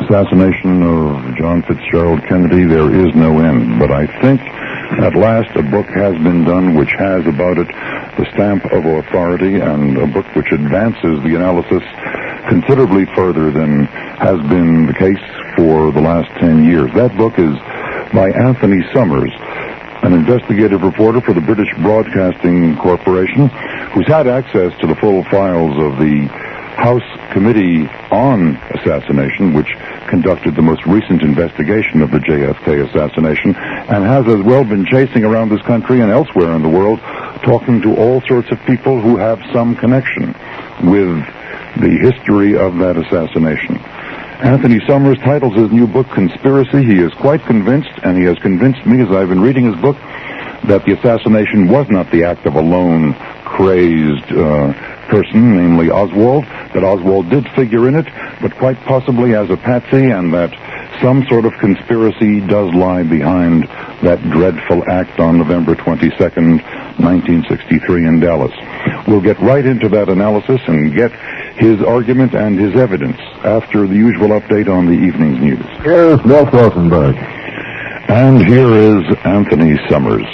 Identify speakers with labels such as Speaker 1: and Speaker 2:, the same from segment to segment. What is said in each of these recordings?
Speaker 1: Assassination of John Fitzgerald Kennedy, there is no end. But I think at last a book has been done which has about it the stamp of authority, and a book which advances the analysis considerably further than has been the case for the last 10 years. That book is by Anthony Summers, an investigative reporter for the British Broadcasting Corporation, who's had access to the full files of the House Committee on Assassination, which conducted the most recent investigation of the JFK assassination, and has as well been chasing around this country and elsewhere in the world, talking to all sorts of people who have some connection with the history of that assassination. Anthony Summers titles his new book Conspiracy. He is quite convinced, and he has convinced me as I've been reading his book, that the assassination was not the act of a lone, crazed person, namely Oswald, that Oswald did figure in it, but quite possibly as a patsy, and that some sort of conspiracy does lie behind that dreadful act on November 22nd, 1963 in Dallas. We'll get right into that analysis and get his argument and his evidence after the usual update on the evening's news.
Speaker 2: Here's Milt Rosenberg.
Speaker 1: And here is Anthony Summers,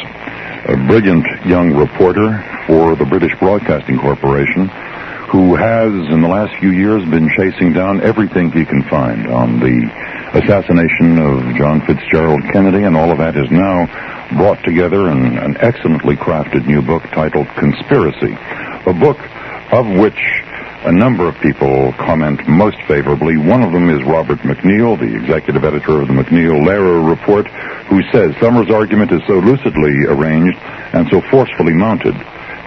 Speaker 1: a brilliant young reporter for the British Broadcasting Corporation, who has, in the last few years, been chasing down everything he can find on the assassination of John Fitzgerald Kennedy, and all of that is now brought together in an excellently crafted new book titled Conspiracy, a book of which a number of people comment most favorably. One of them is Robert McNeil, the executive editor of the McNeil-Lehrer Report, who says Summers' argument is so lucidly arranged and so forcefully mounted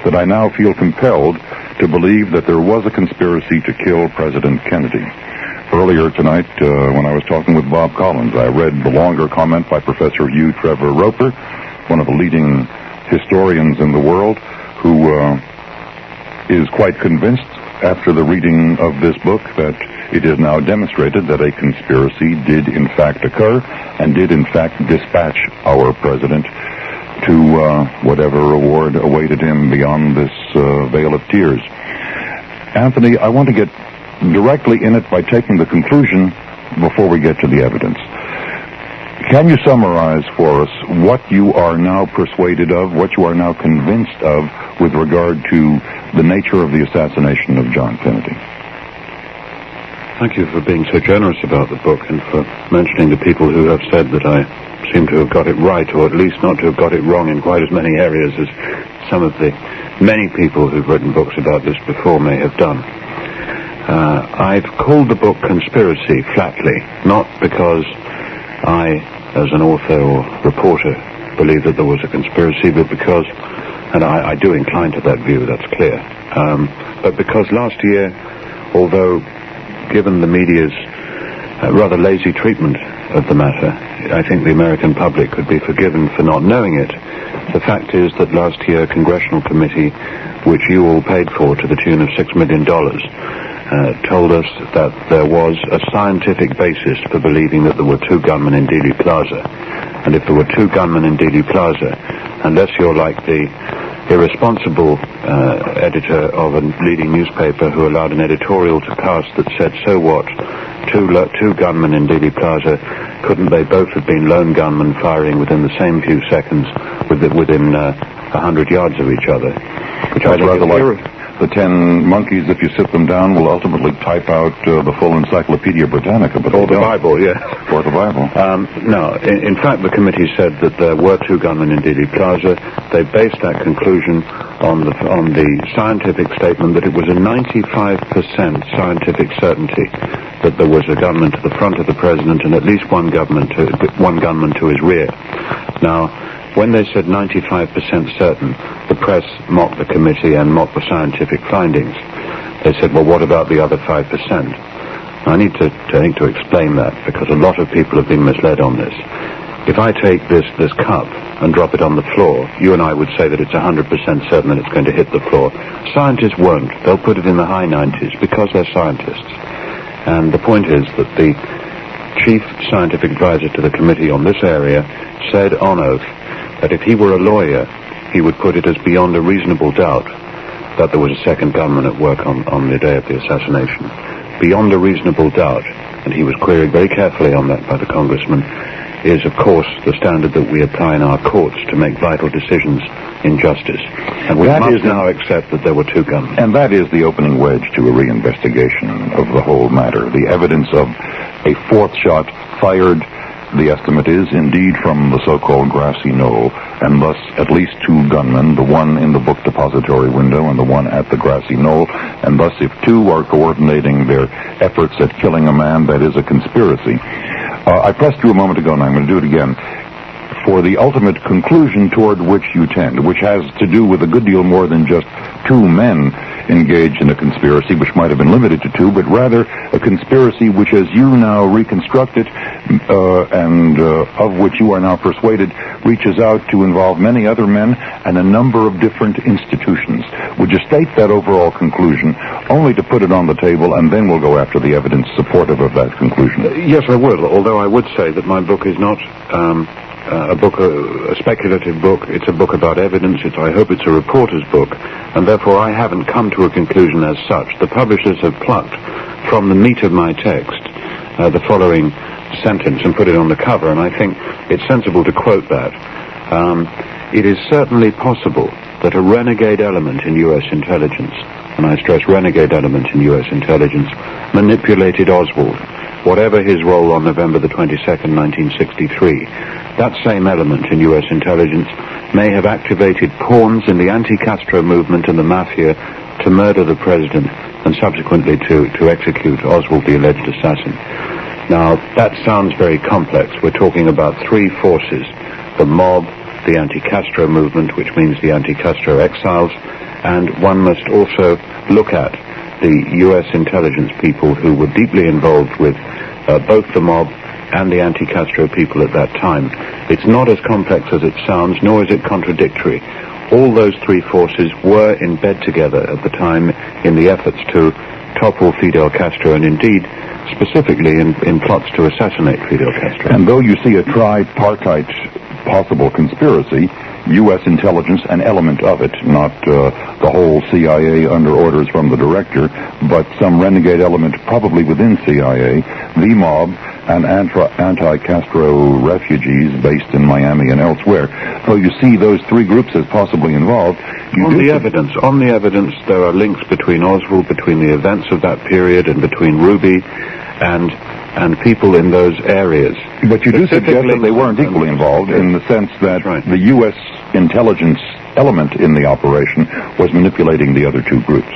Speaker 1: that I now feel compelled to believe that there was a conspiracy to kill President Kennedy. Earlier tonight, when I was talking with Bob Collins, I read the longer comment by Professor Hugh Trevor Roper, one of the leading historians in the world, who is quite convinced after the reading of this book that it is now demonstrated that a conspiracy did in fact occur and did in fact dispatch our president to whatever reward awaited him beyond this veil of tears. Anthony, I want to get directly in it by taking the conclusion before we get to the evidence. Can you summarize for us what you are now persuaded of, what you are now convinced of with regard to the nature of the assassination of John Kennedy?
Speaker 3: Thank you for being so generous about the book and for mentioning the people who have said that I seem to have got it right, or at least not to have got it wrong in quite as many areas as some of the many people who've written books about this before may have done. I've called the book Conspiracy flatly, not because I, as an author or reporter, believe that there was a conspiracy, but because, and I do incline to that view, that's clear, but because last year, although given the media's rather lazy treatment of the matter, I think the American public could be forgiven for not knowing it. The fact is that last year a congressional committee, which you all paid for to the tune of $6 million, told us that there was a scientific basis for believing that there were two gunmen in Dealey Plaza. And if there were two gunmen in Dealey Plaza, unless you're like the irresponsible editor of a leading newspaper who allowed an editorial to pass that said, so what, two gunmen in Dealey Plaza, couldn't they both have been lone gunmen firing within the same few seconds within 100 yards of each other? Which I think is
Speaker 1: the 10 monkeys, if you sit them down, will ultimately type out the full Encyclopedia Britannica. But
Speaker 3: or the Bible, yeah.
Speaker 1: Or the Bible.
Speaker 3: No, in fact, the committee said that there were two gunmen in Dealey Plaza. They based that conclusion on the scientific statement that it was a 95% scientific certainty that there was a gunman to the front of the president and at least one gunman to his rear. Now, when they said 95% certain, the press mocked the committee and mocked the scientific findings. They said, well, what about the other 5%? I need to explain that, because a lot of people have been misled on this. If I take this cup and drop it on the floor, you and I would say that it's 100% certain that it's going to hit the floor. Scientists won't. They'll put it in the high 90s because they're scientists. And the point is that the chief scientific advisor to the committee on this area said on oath that if he were a lawyer, he would put it as beyond a reasonable doubt that there was a second gunman at work on the day of the assassination. Beyond a reasonable doubt. and he was queried very carefully on that by the congressman, is, of course, the standard that we apply in our courts to make vital decisions in justice. And we must now accept that there were two gunmen.
Speaker 1: And that is the opening wedge to a reinvestigation of the whole matter. The evidence of a fourth shot fired, the estimate is, indeed from the so-called grassy knoll, and thus at least two gunmen, the one in the book depository window and the one at the grassy knoll, and thus if two are coordinating their efforts at killing a man, that is a conspiracy. I pressed you a moment ago, and I'm going to do it again, for the ultimate conclusion toward which you tend, which has to do with a good deal more than just two men engaged in a conspiracy, which might have been limited to two, but rather a conspiracy which, as you now reconstruct it, and of which you are now persuaded, reaches out to involve many other men and a number of different institutions. Would you state that overall conclusion, only to put it on the table, and then we'll go after the evidence supportive of that conclusion?
Speaker 3: Yes, I will, although I would say that my book is not a speculative book. It's a book about evidence. I hope it's a reporter's book, and therefore I haven't come to a conclusion as such. The publishers have plucked from the meat of my text the following sentence and put it on the cover, and I think it's sensible to quote that. It is certainly possible that a renegade element in U.S. intelligence, and I stress renegade element in U.S. intelligence, manipulated Oswald, whatever his role on November the 22nd, 1963. That same element in U.S. intelligence may have activated pawns in the anti-Castro movement and the mafia to murder the president and subsequently to execute Oswald, the alleged assassin. Now, that sounds very complex. We're talking about three forces: the mob, the anti-Castro movement, which means the anti-Castro exiles, and one must also look at the U.S. intelligence people who were deeply involved with both the mob and the anti-Castro people at that time. It's not as complex as it sounds, nor is it contradictory. All those three forces were in bed together at the time in the efforts to topple Fidel Castro, and indeed, specifically in plots to assassinate Fidel Castro.
Speaker 1: And though you see a tripartite possible conspiracy, U.S. intelligence, an element of it, not the whole CIA under orders from the director, but some renegade element probably within CIA, the mob, and anti-Castro refugees based in Miami and elsewhere. So you see those three groups as possibly involved.
Speaker 3: On the evidence, there are links between Oswald, between the events of that period, and between Ruby and people in those areas.
Speaker 1: But you do suggest that they weren't equally involved, in the sense that the U.S. intelligence element in the operation was manipulating the other two groups.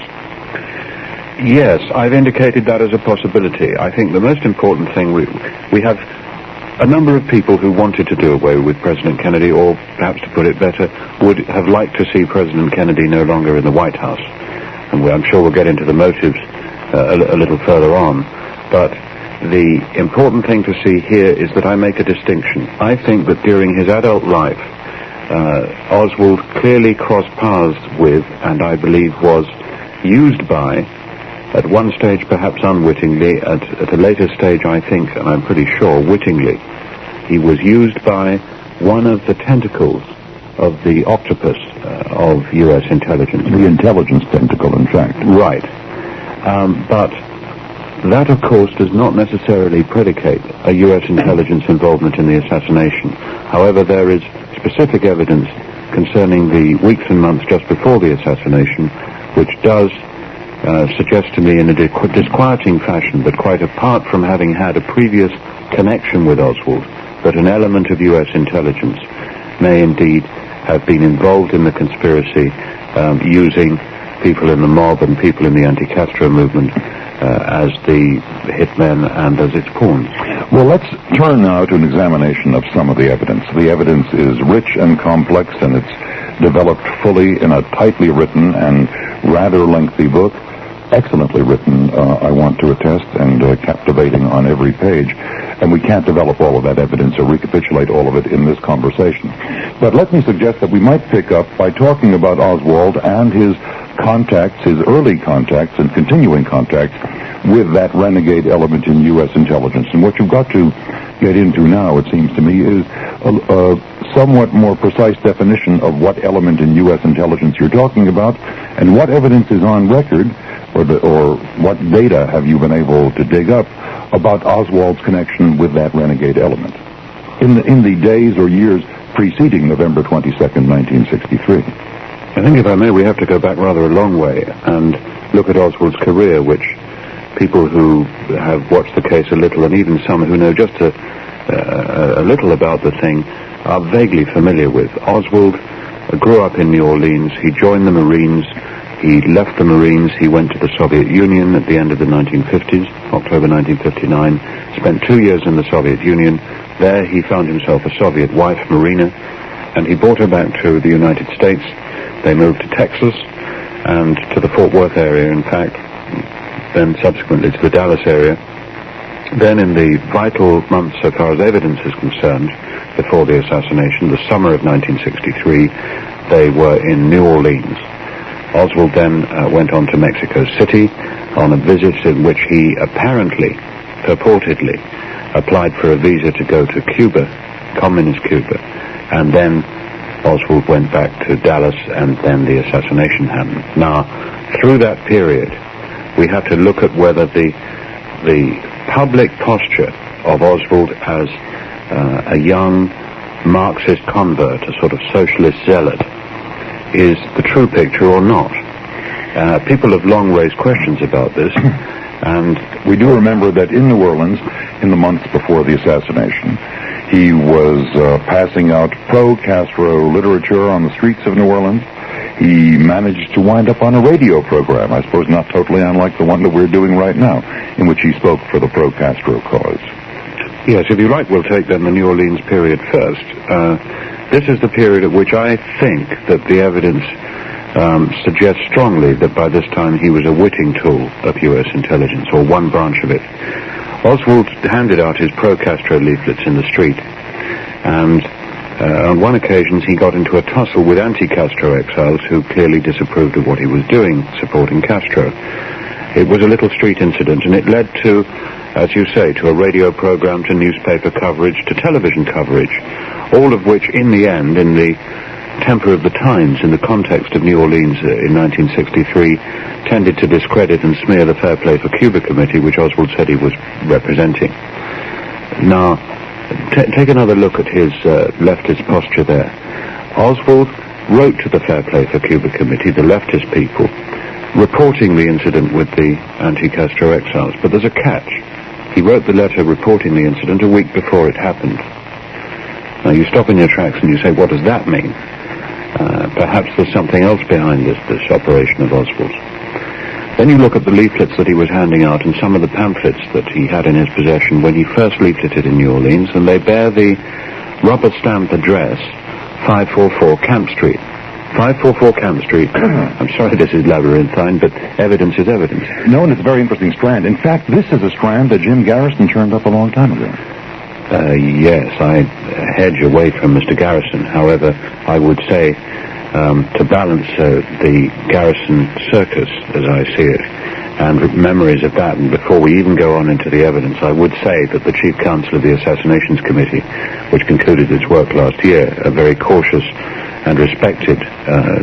Speaker 3: Yes, I've indicated that as a possibility. I think the most important thing, we have a number of people who wanted to do away with President Kennedy, or perhaps to put it better, would have liked to see President Kennedy no longer in the White House. And I'm sure we'll get into the motives a little further on. But the important thing to see here is that I make a distinction. I think that during his adult life, Oswald clearly crossed paths with, and I believe was used by, at one stage perhaps unwittingly, at a later stage I think, and I'm pretty sure, wittingly, he was used by one of the tentacles of the octopus of U.S. intelligence.
Speaker 1: The intelligence tentacle, in fact.
Speaker 3: Right. But that, of course, does not necessarily predicate a U.S. intelligence involvement in the assassination. However, there is specific evidence concerning the weeks and months just before the assassination, which does suggest to me in a disquieting fashion that quite apart from having had a previous connection with Oswald, that an element of U.S. intelligence may indeed have been involved in the conspiracy, using people in the mob and people in the anti-Castro movement as the hitmen and as its pawns.
Speaker 1: Well, let's turn now to an examination of some of the evidence. The evidence is rich and complex, and it's developed fully in a tightly written and rather lengthy book. Excellently written, I want to attest, and captivating on every page. And we can't develop all of that evidence or recapitulate all of it in this conversation. But let me suggest that we might pick up by talking about Oswald and his contacts, his early contacts and continuing contacts with that renegade element in U.S. intelligence. And what you've got to get into now, it seems to me, is a somewhat more precise definition of what element in U.S. intelligence you're talking about, and what evidence is on record, or what data have you been able to dig up about Oswald's connection with that renegade element in the days or years preceding November 22nd, 1963?
Speaker 3: I think, if I may, we have to go back rather a long way and look at Oswald's career, which people who have watched the case a little, and even some who know just a little about the thing, are vaguely familiar with. Oswald grew up in New Orleans. He joined the Marines. He left the Marines. He went to the Soviet Union at the end of the 1950s, October 1959, spent 2 years in the Soviet Union. There he found himself a Soviet wife, Marina, and he brought her back to the United States. They moved to Texas and to the Fort Worth area, in fact, then subsequently to the Dallas area. Then in the vital months, so far as evidence is concerned, before the assassination, the summer of 1963, they were in New Orleans. Oswald then went on to Mexico City on a visit in which he purportedly, applied for a visa to go to Cuba, communist Cuba, and then Oswald went back to Dallas, and then the assassination happened. Now, through that period, we have to look at whether the public posture of Oswald as a young Marxist convert, a sort of socialist zealot, is the true picture or not. People have long raised questions about this, and
Speaker 1: we do remember that in New Orleans, in the months before the assassination, he was passing out pro-Castro literature on the streets of New Orleans. He managed to wind up on a radio program, I suppose not totally unlike the one that we're doing right now, in which he spoke for the pro-Castro cause.
Speaker 3: Yes, if you like, we'll take then the New Orleans period first. This is the period at which I think that the evidence suggests strongly that by this time he was a witting tool of U.S. intelligence, or one branch of it. Oswald handed out his pro-Castro leaflets in the street, and on one occasion he got into a tussle with anti-Castro exiles who clearly disapproved of what he was doing, supporting Castro. It was a little street incident, and it led to, as you say, to a radio program, to newspaper coverage, to television coverage, all of which in the end, in the temper of the times, in the context of New Orleans in 1963, tended to discredit and smear the Fair Play for Cuba Committee, which Oswald said he was representing. Now, take another look at his leftist posture there. Oswald wrote to the Fair Play for Cuba Committee, the leftist people, reporting the incident with the anti-Castro exiles. But there's a catch. He wrote the letter reporting the incident a week before it happened. Now, you stop in your tracks and you say, what does that mean? Perhaps there's something else behind this operation of Oswald's. Then you look at the leaflets that he was handing out and some of the pamphlets that he had in his possession when he first leafleted in New Orleans, and they bear the rubber-stamped address 544 Camp Street. 544 Camp Street. I'm sorry this is labyrinthine, but evidence is evidence.
Speaker 1: No, and it's a very interesting strand. In fact, this is a strand that Jim Garrison turned up a long time ago.
Speaker 3: Yes, I hedge away from Mr. Garrison. However, I would say, to balance the Garrison circus, as I see it, and memories of that, and before we even go on into the evidence, I would say that the Chief Counsel of the Assassinations Committee, which concluded its work last year, a very cautious and respected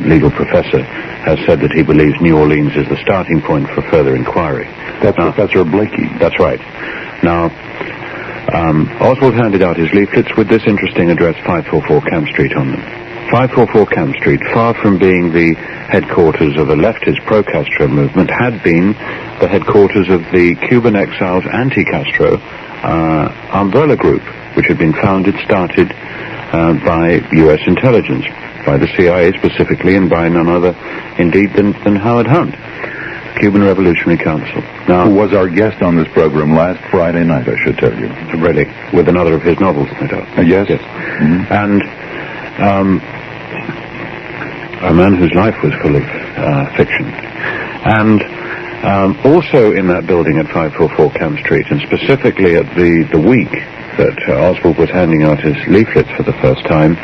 Speaker 3: legal professor, has said that he believes New Orleans is the starting point for further inquiry.
Speaker 1: That's Professor Blakey.
Speaker 3: That's right. Now, Oswald handed out his leaflets with this interesting address, 544 Camp Street, on them. 544 Camp Street, far from being the headquarters of a leftist pro-Castro movement, had been the headquarters of the Cuban exiles anti-Castro umbrella group, which had been started by U.S. intelligence, by the CIA specifically, and by none other, indeed, than Howard Hunt, Cuban Revolutionary Council. Now,
Speaker 1: who was our guest on this program last Friday night, I should tell you.
Speaker 3: Really, with another of his novels, no doubt.
Speaker 1: Yes.
Speaker 3: Mm-hmm. And a man whose life was full of fiction. And also in that building at 544 Camp Street, and specifically at the week that Oswald was handing out his leaflets for the first time,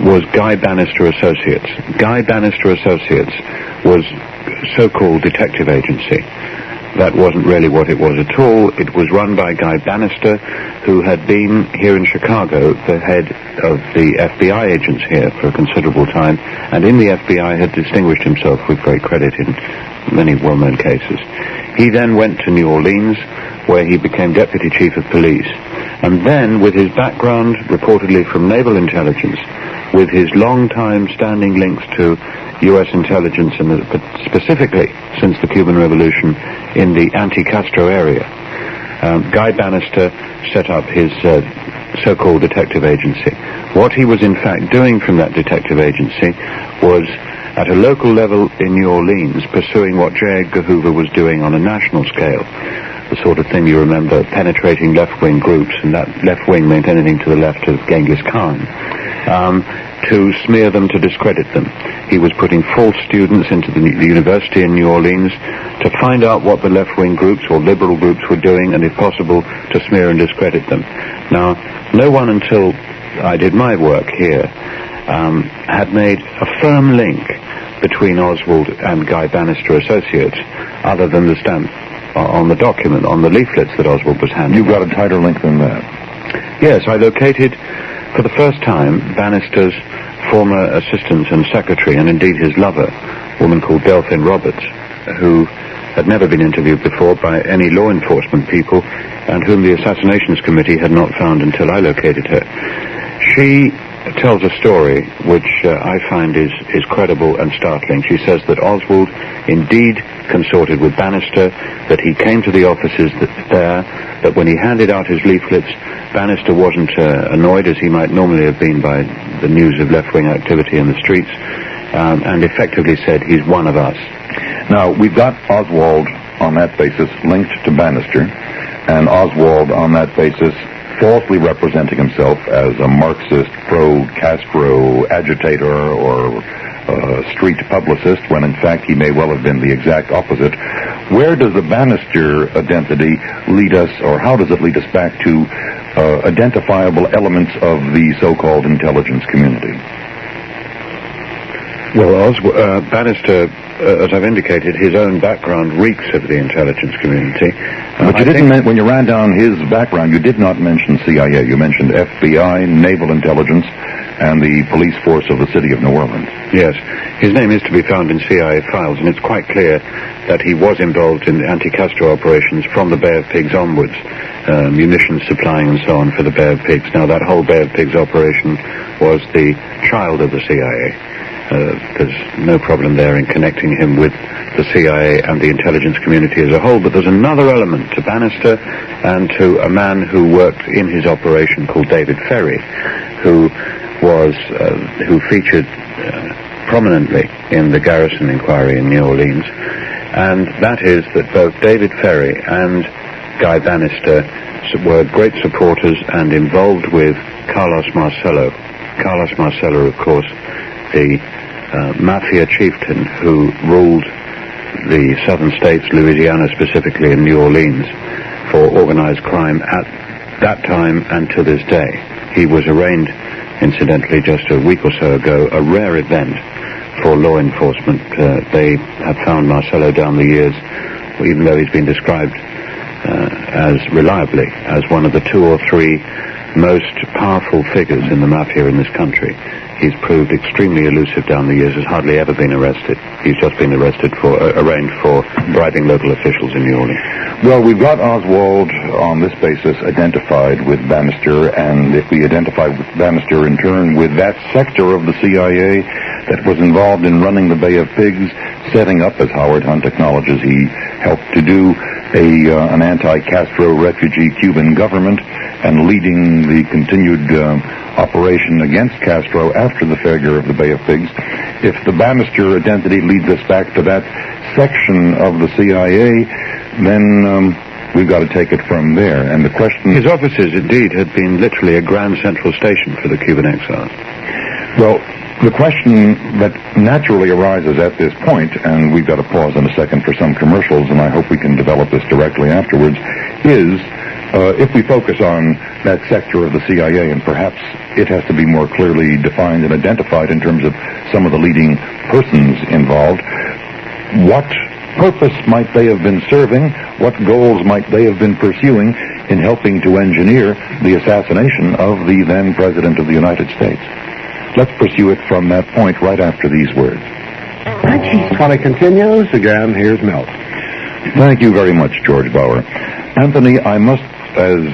Speaker 3: was Guy Bannister Associates. Guy Bannister Associates was so-called detective agency. That wasn't really what it was at all. It was run by Guy Bannister, who had been here in Chicago the head of the FBI agents here for a considerable time, and in the FBI had distinguished himself with great credit in many well-known cases. He then went to New Orleans, where he became Deputy Chief of Police. And then, with his background, reportedly from naval intelligence, with his long-time standing links to U.S. intelligence, and specifically since the Cuban Revolution in the anti-Castro area, Guy Bannister set up his so-called detective agency. What he was in fact doing from that detective agency was, at a local level in New Orleans, pursuing what J. Edgar Hoover was doing on a national scale. The sort of thing you remember, penetrating left-wing groups, and that left wing meant anything to the left of Genghis Khan, to smear them, to discredit them. He was putting false students into the university in New Orleans to find out what the left-wing groups or liberal groups were doing, and if possible, to smear and discredit them. Now, no one until I did my work here had made a firm link between Oswald and Guy Bannister Associates, other than the stamp on the document, on the leaflets that Oswald was handing.
Speaker 1: You've got a tighter link than that.
Speaker 3: Yes, I located for the first time Bannister's former assistant and secretary, and indeed his lover, a woman called Delphine Roberts, who had never been interviewed before by any law enforcement people, and whom the Assassinations Committee had not found until I located her. She tells a story which I find is credible and startling. She says that Oswald indeed consorted with Bannister, that he came to the offices that when he handed out his leaflets, Bannister wasn't annoyed, as he might normally have been, by the news of left-wing activity in the streets, and effectively said, he's one of us.
Speaker 1: Now, we've got Oswald on that basis linked to Bannister, and Oswald on that basis falsely representing himself as a Marxist, pro-Castro agitator or street publicist, when in fact he may well have been the exact opposite. Where does the Bannister identity lead us, or how does it lead us back to identifiable elements of the so-called intelligence community?
Speaker 3: Well, Bannister, as I've indicated, his own background reeks of the intelligence community.
Speaker 1: But you didn't, when you ran down his background, you did not mention CIA. You mentioned FBI, naval intelligence, and the police force of the city of New Orleans.
Speaker 3: Yes, his name is to be found in CIA files, and it's quite clear that he was involved in anti-Castro operations from the Bay of Pigs onwards, munitions supplying and so on for the Bay of Pigs. Now, that whole Bay of Pigs operation was the child of the CIA. There's no problem there in connecting him with the CIA and the intelligence community as a whole, but there's another element to Bannister and to a man who worked in his operation called David Ferry, who featured prominently in the Garrison inquiry in New Orleans, and that is that both David Ferry and Guy Bannister were great supporters and involved with Carlos Marcello. Carlos Marcello, of course, the mafia chieftain who ruled the southern states, Louisiana specifically, and New Orleans, for organized crime at that time and to this day. He was arraigned, incidentally, just a week or so ago, a rare event for law enforcement. They have found Marcello down the years, even though he's been described as reliably as one of the 2 or 3 most powerful figures in the mafia in this country. He's proved extremely elusive down the years, has hardly ever been arrested. He's just been arrested arraigned for bribing local officials in New Orleans.
Speaker 1: Well, we've got Oswald on this basis identified with Bannister, and if we identify with Bannister in turn with that sector of the CIA that was involved in running the Bay of Pigs, setting up, as Howard Hunt acknowledges he helped to do, an anti-Castro refugee Cuban government, and leading the continued operation against Castro after the failure of the Bay of Pigs. If the Bannister identity leads us back to that section of the CIA, then we've got to take it from there. And the question...
Speaker 3: His offices, indeed, had been literally a grand central station for the Cuban exiles.
Speaker 1: Well, the question that naturally arises at this point, and we've got to pause in a second for some commercials, and I hope we can develop this directly afterwards, is if we focus on that sector of the CIA, and perhaps it has to be more clearly defined and identified in terms of some of the leading persons involved, what purpose might they have been serving? What goals might they have been pursuing in helping to engineer the assassination of the then President of the United States? Let's pursue it from that point right after these words.
Speaker 2: While it continues, again, here's Milt.
Speaker 1: Thank you very much, George Bauer. Anthony, I must, as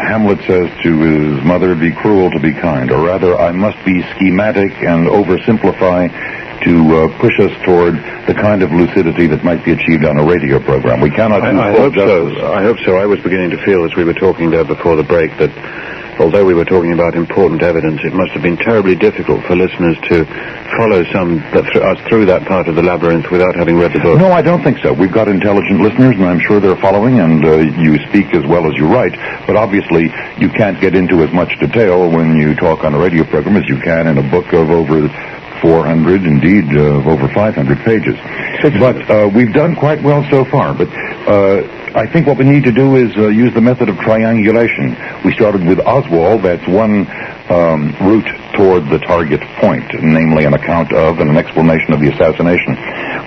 Speaker 1: Hamlet says to his mother, be cruel to be kind, or rather, I must be schematic and oversimplify to push us toward the kind of lucidity that might be achieved on a radio program. We cannot do
Speaker 3: I hope so. I hope so. I was beginning to feel as we were talking there before the break that although we were talking about important evidence, it must have been terribly difficult for listeners to follow us through that part of the labyrinth without having read the book.
Speaker 1: No, I don't think so. We've got intelligent listeners, and I'm sure they're following, and you speak as well as you write. But obviously, you can't get into as much detail when you talk on a radio program as you can in a book of over 400, indeed, over 500 pages. But we've done quite well so far. But I think what we need to do is use the method of triangulation. We started with Oswald. That's one route toward the target point, namely an account of and an explanation of the assassination.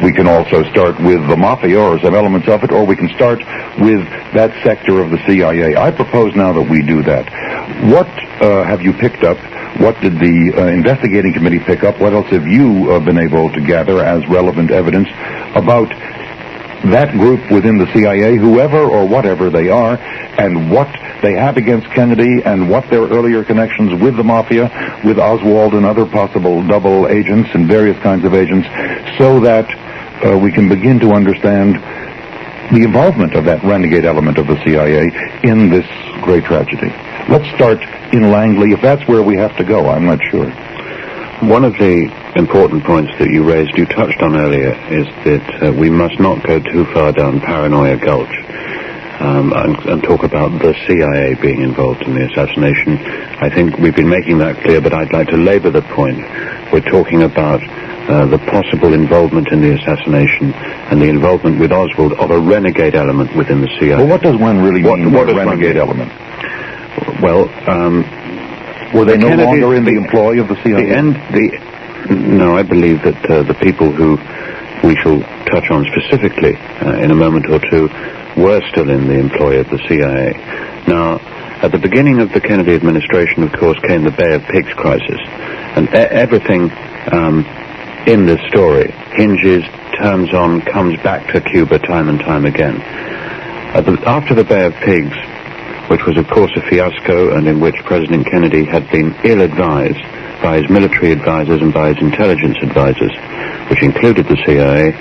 Speaker 1: We can also start with the Mafia or some elements of it, or we can start with that sector of the CIA. I propose now that we do that. What have you picked up? What did the investigating committee pick up? What else have you been able to gather as relevant evidence about that group within the CIA, whoever or whatever they are, and what they have against Kennedy, and what their earlier connections with the Mafia, with Oswald and other possible double agents and various kinds of agents, so that we can begin to understand the involvement of that renegade element of the CIA in this great tragedy. Let's start in Langley, if that's where we have to go. I'm not sure.
Speaker 3: One of the important points that you raised, you touched on earlier, is that we must not go too far down Paranoia Gulch and talk about the CIA being involved in the assassination. I think we've been making that clear, but I'd like to labor the point. We're talking about the possible involvement in the assassination and the involvement with Oswald of a renegade element within the CIA.
Speaker 1: Well, what does one really mean by renegade element?
Speaker 3: Well,
Speaker 1: were they no longer in the employ of the CIA?
Speaker 3: No, I believe that the people who we shall touch on specifically in a moment or two were still in the employ of the CIA. Now, at the beginning of the Kennedy administration, of course, came the Bay of Pigs crisis, and everything in this story hinges, turns on, comes back to Cuba time and time again. After the Bay of Pigs, which was of course a fiasco and in which President Kennedy had been ill-advised by his military advisors and by his intelligence advisors, which included the CIA,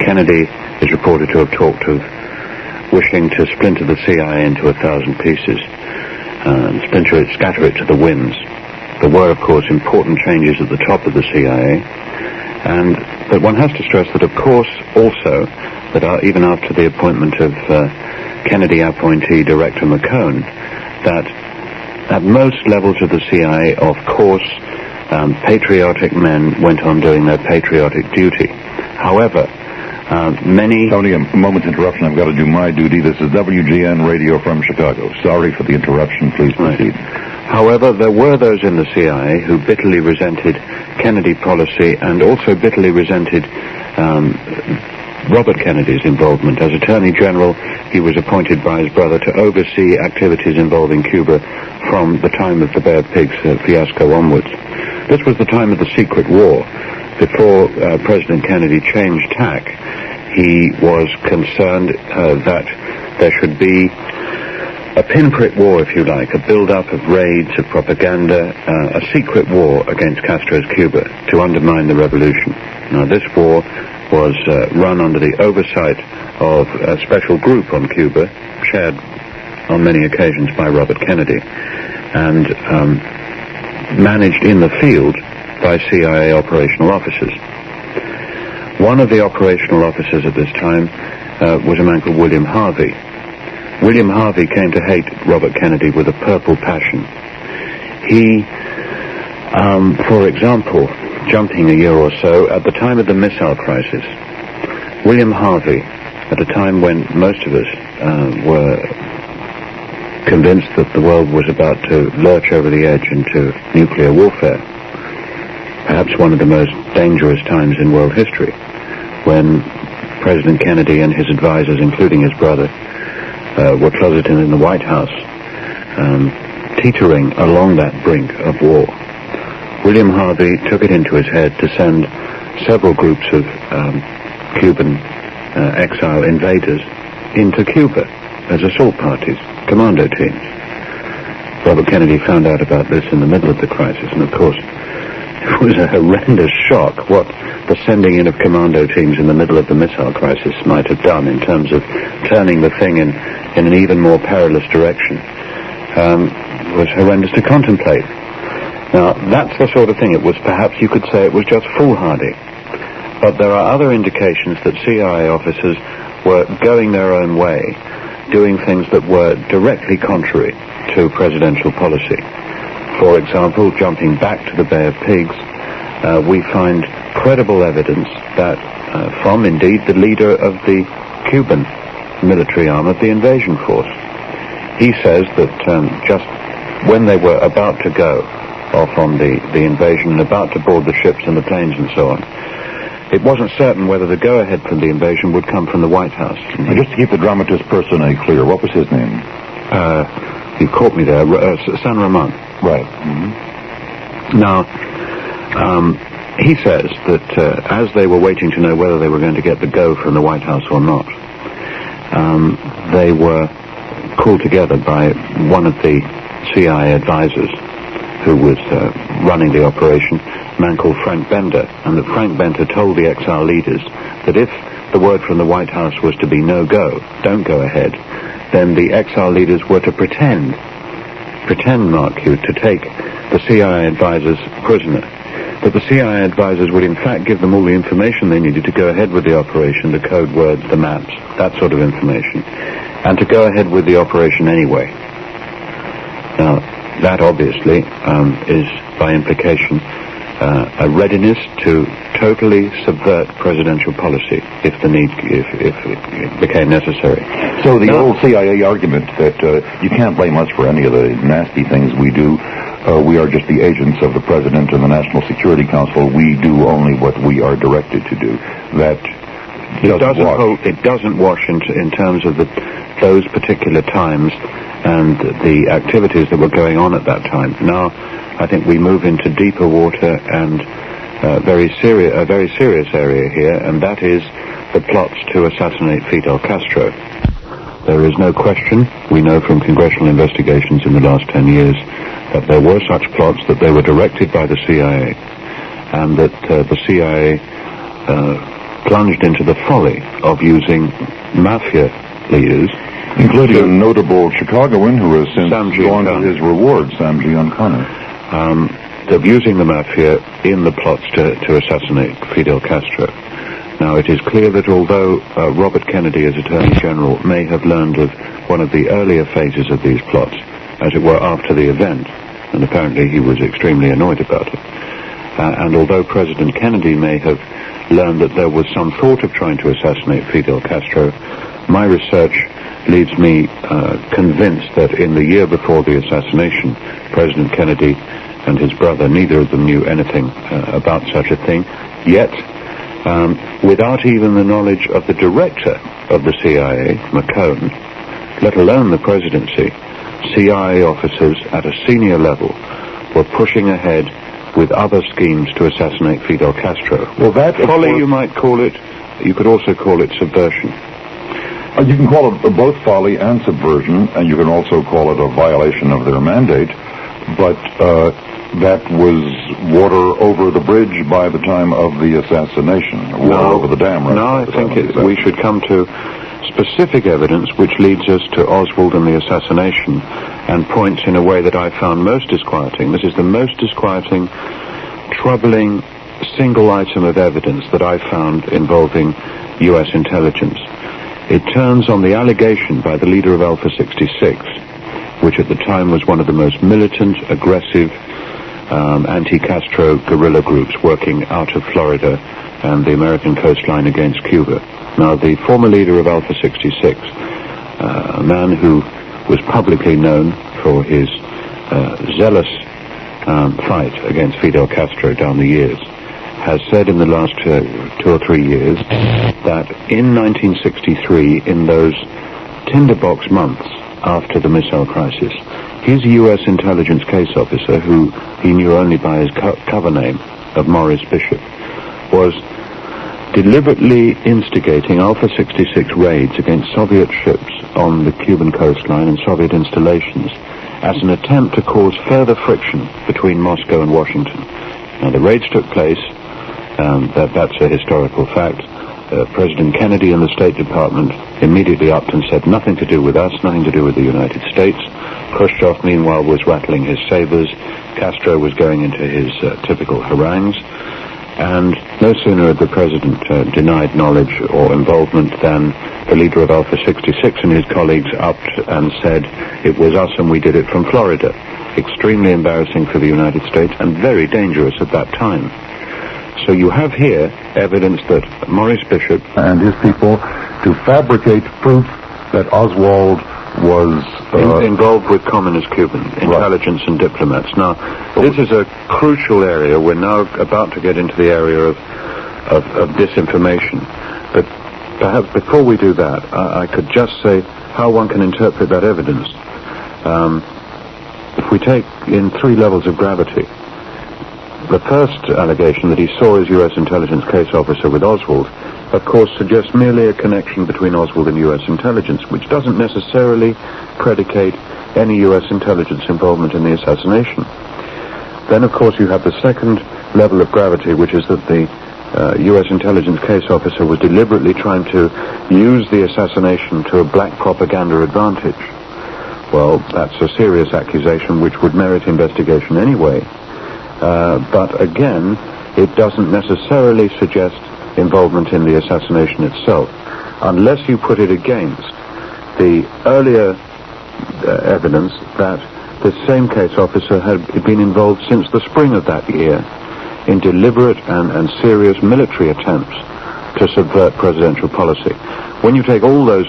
Speaker 3: Kennedy is reported to have talked of wishing to splinter the CIA into 1,000 pieces and scatter it to the winds. There were, of course, important changes at the top of the CIA, but one has to stress that, of course, also, that even after the appointment of Kennedy appointee Director McCone, that at most levels of the CIA, of course, patriotic men went on doing their patriotic duty. However, many...
Speaker 1: Tony, a moment's interruption. I've got to do my duty. This is WGN Radio from Chicago. Sorry for the interruption. Please proceed.
Speaker 3: However, there were those in the CIA who bitterly resented Kennedy policy and also bitterly resented Robert Kennedy's involvement. As Attorney General, he was appointed by his brother to oversee activities involving Cuba from the time of the Bay of Pigs fiasco onwards. This was the time of the secret war. Before President Kennedy changed tack, he was concerned that there should be a pinprick war, if you like, a build-up of raids, of propaganda, a secret war against Castro's Cuba to undermine the revolution. Now, this war was run under the oversight of a special group on Cuba, chaired on many occasions by Robert Kennedy, and managed in the field by CIA operational officers. One of the operational officers at this time was a man called William Harvey. William Harvey came to hate Robert Kennedy with a purple passion. He, for example, jumping a year or so, at the time of the missile crisis, William Harvey, at a time when most of us were convinced that the world was about to lurch over the edge into nuclear warfare, perhaps one of the most dangerous times in world history, when President Kennedy and his advisors, including his brother, were closeted in the White House, teetering along that brink of war. William Harvey took it into his head to send several groups of Cuban exile invaders into Cuba as assault parties, commando teams. Robert Kennedy found out about this in the middle of the crisis, and of course it was a horrendous shock what the sending in of commando teams in the middle of the missile crisis might have done in terms of turning the thing in an even more perilous direction. Was horrendous to contemplate. Now, that's the sort of thing. It was, perhaps you could say, it was just foolhardy. But there are other indications that CIA officers were going their own way, doing things that were directly contrary to presidential policy. For example, jumping back to the Bay of Pigs, we find credible evidence that from, indeed, the leader of the Cuban military arm of the invasion force. He says that just when they were about to go off on the invasion and about to board the ships and the planes and so on, it wasn't certain whether the go-ahead from the invasion would come from the White House.
Speaker 1: And just to keep the dramatist personae clear, what was his name?
Speaker 3: You caught me there. San Ramon.
Speaker 1: Right.
Speaker 3: Mm-hmm. Now, he says that as they were waiting to know whether they were going to get the go from the White House or not, they were called together by one of the CIA advisors who was running the operation, a man called Frank Bender, and that Frank Bender told the exile leaders that if the word from the White House was to be no go, don't go ahead, then the exile leaders were to pretend, mark you, to take the CIA advisors prisoner. That the CIA advisors would in fact give them all the information they needed to go ahead with the operation, the code words, the maps, that sort of information, and to go ahead with the operation anyway. Now, that obviously is, by implication, a readiness to totally subvert presidential policy if it became necessary.
Speaker 1: So the old CIA argument that you can't blame us for any of the nasty things we do, we are just the agents of the President and the National Security Council, we do only what we are directed to do, that
Speaker 3: it doesn't wash in terms of those particular times and the activities that were going on at that time. Now, I think we move into deeper water and a very serious area here, and that is the plots to assassinate Fidel Castro. There is no question, we know from congressional investigations in the last 10 years, that there were such plots, that they were directed by the CIA, and that the CIA plunged into the folly of using mafia leaders,
Speaker 1: including a notable Chicagoan who has since gone to his reward, Sam Giancana.
Speaker 3: Of using the mafia in the plots to assassinate Fidel Castro. Now, it is clear that although Robert Kennedy, as Attorney General, may have learned of one of the earlier phases of these plots, as it were after the event, and apparently he was extremely annoyed about it, and although President Kennedy may have learned that there was some thought of trying to assassinate Fidel Castro, my research leaves me convinced that in the year before the assassination, President Kennedy and his brother, neither of them knew anything about such a thing, yet without even the knowledge of the director of the CIA, McCone, let alone the presidency, CIA officers at a senior level were pushing ahead with other schemes to assassinate Fidel Castro.
Speaker 1: Well, that
Speaker 3: folly, you might call it. You could also call it subversion.
Speaker 1: You can call it both folly and subversion, and you can also call it a violation of their mandate, but that was water over the bridge by the time of the assassination. Water over the dam, right?
Speaker 3: Now I think we should come to specific evidence which leads us to Oswald and the assassination, and points in a way that I found most disquieting. This is the most disquieting, troubling, single item of evidence that I found involving U.S. intelligence. It turns on the allegation by the leader of Alpha 66, which at the time was one of the most militant, aggressive, anti-Castro guerrilla groups working out of Florida and the American coastline against Cuba. Now, the former leader of Alpha 66, a man who was publicly known for his zealous fight against Fidel Castro down the years, has said in the last 2 or 3 years that in 1963, in those tinderbox months after the missile crisis, his U.S. intelligence case officer, who he knew only by his cover name of Morris Bishop, was deliberately instigating Alpha 66 raids against Soviet ships on the Cuban coastline and Soviet installations as an attempt to cause further friction between Moscow and Washington. Now, the raids took place, that's a historical fact. President Kennedy and the State Department immediately upped and said nothing to do with us, nothing to do with the United States. Khrushchev, meanwhile, was rattling his sabers. Castro was going into his typical harangues. And no sooner had the president denied knowledge or involvement than the leader of Alpha 66 and his colleagues upped and said it was us and we did it from Florida. Extremely embarrassing for the United States and very dangerous at that time. So you have here evidence that Maurice Bishop
Speaker 1: and his people to fabricate proof that Oswald was
Speaker 3: involved with communist Cuban intelligence and diplomats. Now, this is a crucial area. We're now about to get into the area of disinformation. But perhaps before we do that, I could just say how one can interpret that evidence. If we take in 3 levels of gravity, the first allegation that he saw his U.S. intelligence case officer with Oswald, of course, suggests merely a connection between Oswald and U.S. intelligence, which doesn't necessarily predicate any U.S. intelligence involvement in the assassination. Then, of course, you have the second level of gravity, which is that the U.S. intelligence case officer was deliberately trying to use the assassination to a black propaganda advantage. Well, that's a serious accusation which would merit investigation anyway. But again, it doesn't necessarily suggest involvement in the assassination itself, unless you put it against the earlier evidence that the same case officer had been involved since the spring of that year in deliberate and serious military attempts to subvert presidential policy. When you take all those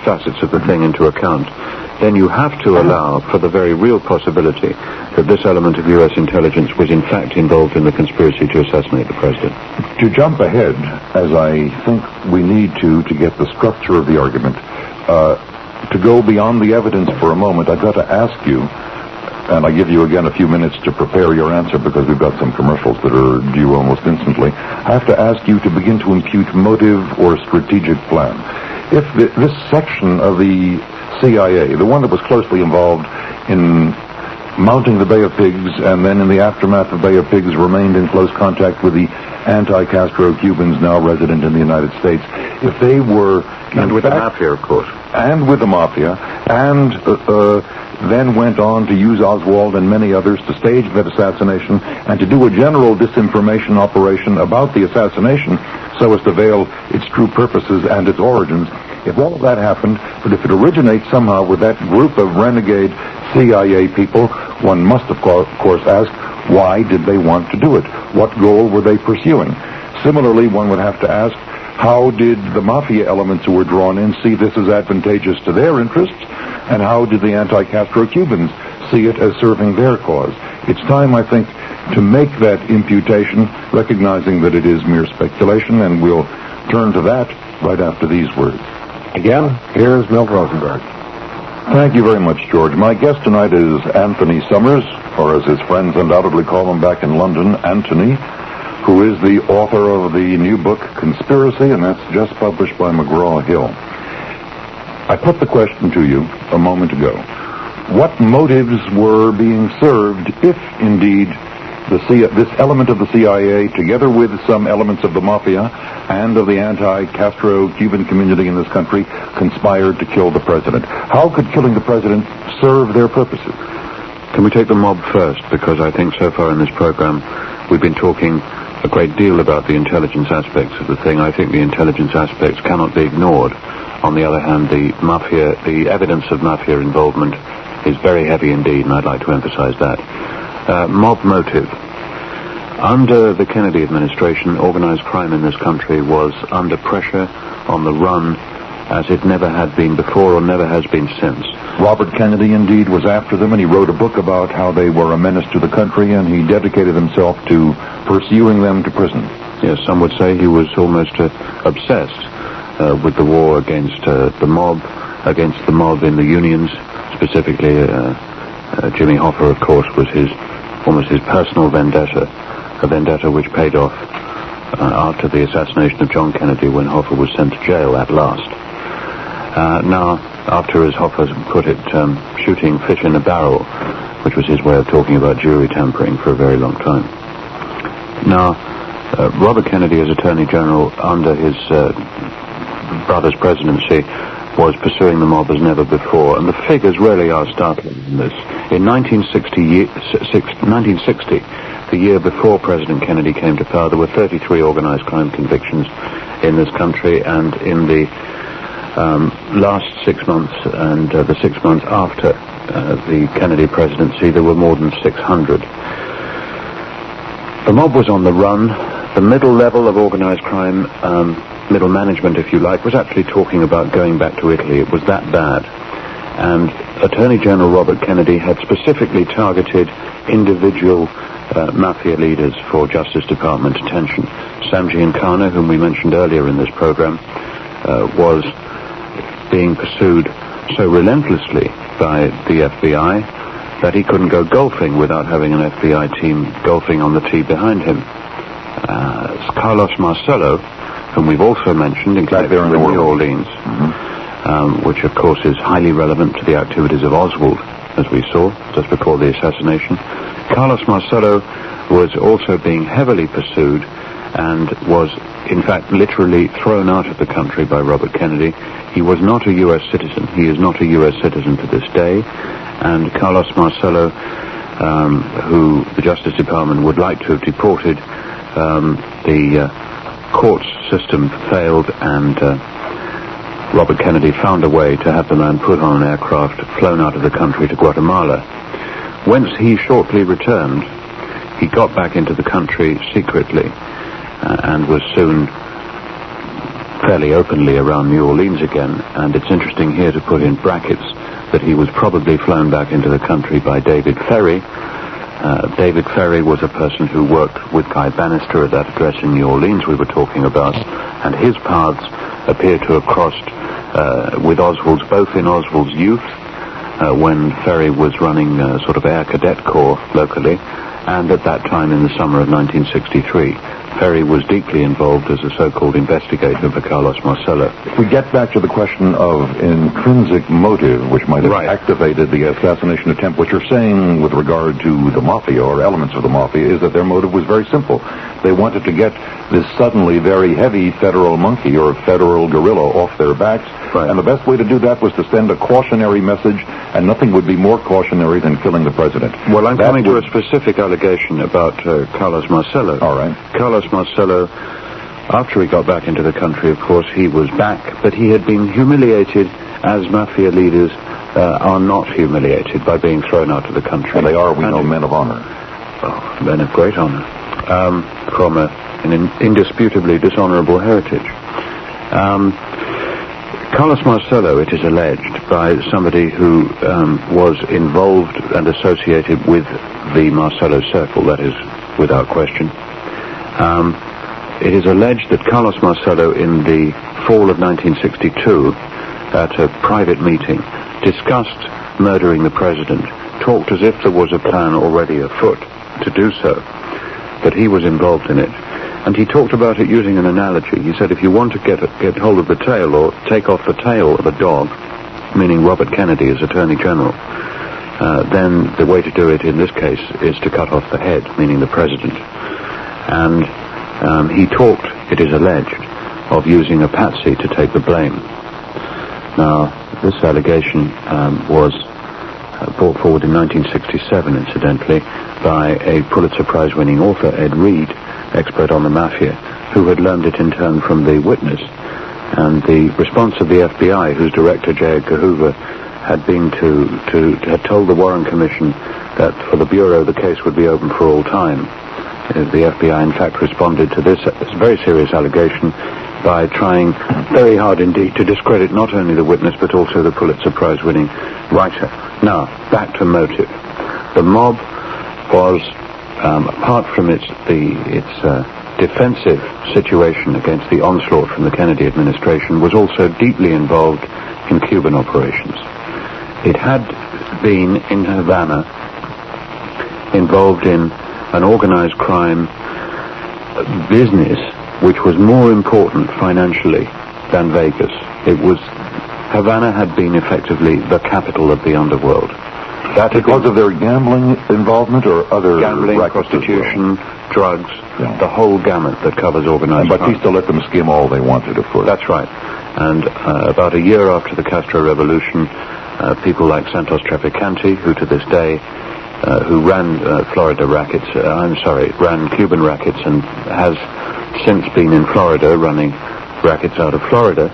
Speaker 3: facets of the thing into account, then you have to allow for the very real possibility that this element of U.S. intelligence was in fact involved in the conspiracy to assassinate the president.
Speaker 1: To jump ahead, as I think we need to get the structure of the argument, to go beyond the evidence for a moment, I've got to ask you, and I give you again a few minutes to prepare your answer because we've got some commercials that are due almost instantly. I have to ask you to begin to impute motive or strategic plan. If this section of the CIA, the one that was closely involved in mounting the Bay of Pigs and then in the aftermath of Bay of Pigs remained in close contact with the anti-Castro Cubans now resident in the United States, if they were...
Speaker 3: And with the Mafia, of course.
Speaker 1: And with the Mafia, and then went on to use Oswald and many others to stage that assassination and to do a general disinformation operation about the assassination so as to veil its true purposes and its origins. If all of that happened, but if it originates somehow with that group of renegade CIA people, one must, of course, ask, why did they want to do it? What goal were they pursuing? Similarly, one would have to ask, how did the Mafia elements who were drawn in see this as advantageous to their interests? And how did the anti-Castro Cubans see it as serving their cause? It's time, I think, to make that imputation, recognizing that it is mere speculation, and we'll turn to that right after these words.
Speaker 2: Again, here's Milt Rosenberg.
Speaker 1: Thank you very much, George. My guest tonight is Anthony Summers, or as his friends undoubtedly call him back in London, Anthony, who is the author of the new book, Conspiracy, and that's just published by McGraw-Hill. I put the question to you a moment ago. What motives were being served if, indeed, this element of the CIA, together with some elements of the Mafia and of the anti-Castro Cuban community in this country, conspired to kill the president? How could killing the president serve their purposes?
Speaker 3: Can we take the mob first? Because I think so far in this program we've been talking a great deal about the intelligence aspects of the thing. I think the intelligence aspects cannot be ignored. On the other hand, the evidence of Mafia involvement is very heavy indeed, and I'd like to emphasize that. Mob motive. Under the Kennedy administration, organized crime in this country was under pressure, on the run, as it never had been before or never has been since.
Speaker 1: Robert Kennedy, indeed, was after them, and he wrote a book about how they were a menace to the country, and he dedicated himself to pursuing them to prison.
Speaker 3: Yes, some would say he was almost obsessed with the war against the mob in the unions, specifically Jimmy Hoffa, of course, was almost his personal vendetta, a vendetta which paid off after the assassination of John Kennedy, when Hoffa was sent to jail at last. Now, after, as Hoffa put it, shooting fish in a barrel, which was his way of talking about jury tampering for a very long time. Now, Robert Kennedy, as Attorney General under his brother's presidency, was pursuing the mob as never before, and the figures really are startling in this. In 1960, the year before President Kennedy came to power, there were 33 organized crime convictions in this country, and in the last 6 months and the 6 months after the Kennedy presidency, there were more than 600. The mob was on the run. The middle level of organized crime, middle management, if you like, was actually talking about going back to Italy. It was that bad. And Attorney General Robert Kennedy had specifically targeted individual mafia leaders for Justice Department attention. Sam Giancana, whom we mentioned earlier in this program, was being pursued so relentlessly by the FBI that he couldn't go golfing without having an FBI team golfing on the tee behind him. Carlos Marcello, whom we've also mentioned, including in New Orleans, which of course is highly relevant to the activities of Oswald, as we saw just before the assassination. Carlos Marcello was also being heavily pursued and was, in fact, literally thrown out of the country by Robert Kennedy. He was not a U.S. citizen. He is not a U.S. citizen to this day. And Carlos Marcello, who the Justice Department would like to have deported, the court system failed, and Robert Kennedy found a way to have the man put on an aircraft, flown out of the country to Guatemala, whence he shortly returned. He got back into the country secretly and was soon fairly openly around New Orleans again. And it's interesting here to put in brackets that he was probably flown back into the country by David Ferry. David Ferry was a person who worked with Guy Bannister at that address in New Orleans we were talking about, and his paths appear to have crossed with Oswald's, both in Oswald's youth, when Ferry was running a sort of air cadet corps locally, and at that time in the summer of 1963. Ferry was deeply involved as a so-called investigator for Carlos Marcello.
Speaker 1: If we get back to the question of intrinsic motive, which might have activated the assassination attempt, what you're saying with regard to the mafia or elements of the mafia is that their motive was very simple. They wanted to get this suddenly very heavy federal monkey or federal gorilla off their backs, and the best way to do that was to send a cautionary message, and nothing would be more cautionary than killing the president.
Speaker 3: Well, I'm coming to a specific allegation about Carlos Marcello.
Speaker 1: All right.
Speaker 3: Carlos Marcello, after he got back into the country, of course, he was back, but he had been humiliated as mafia leaders are not humiliated by being thrown out of the country.
Speaker 1: And they are, we know, men of honor.
Speaker 3: Oh, men of great honor, from an indisputably dishonorable heritage. Carlos Marcello, it is alleged, by somebody who was involved and associated with the Marcello circle, that is without question. It is alleged that Carlos Marcello, in the fall of 1962, at a private meeting, discussed murdering the president, talked as if there was a plan already afoot to do so, that he was involved in it. And he talked about it using an analogy. He said, if you want to get hold of the tail or take off the tail of a dog, meaning Robert Kennedy as Attorney General, then the way to do it in this case is to cut off the head, meaning the president. And he talked, it is alleged, of using a patsy to take the blame. Now, this allegation was brought forward in 1967, incidentally, by a Pulitzer Prize-winning author, Ed Reed, expert on the mafia, who had learned it in turn from the witness. And the response of the FBI, whose director, J. Edgar Hoover, had been had told the Warren Commission that for the Bureau the case would be open for all time. The FBI, in fact, responded to this very serious allegation by trying very hard indeed to discredit not only the witness but also the Pulitzer Prize-winning writer. Now, back to motive. The mob was, apart from its defensive situation against the onslaught from the Kennedy administration, was also deeply involved in Cuban operations. It had been in Havana involved in an organized crime business which was more important financially than Vegas. Havana had been effectively the capital of the underworld. That
Speaker 1: because of their gambling involvement or other
Speaker 3: gambling,
Speaker 1: rackets
Speaker 3: prostitution, drugs, the whole gamut that covers organized crime.
Speaker 1: But Batista let them skim all they wanted, of course.
Speaker 3: That's right. And about a year after the Castro Revolution, people like Santos Traficante, who to this day, who ran ran Cuban rackets and has since been in Florida running rackets out of Florida,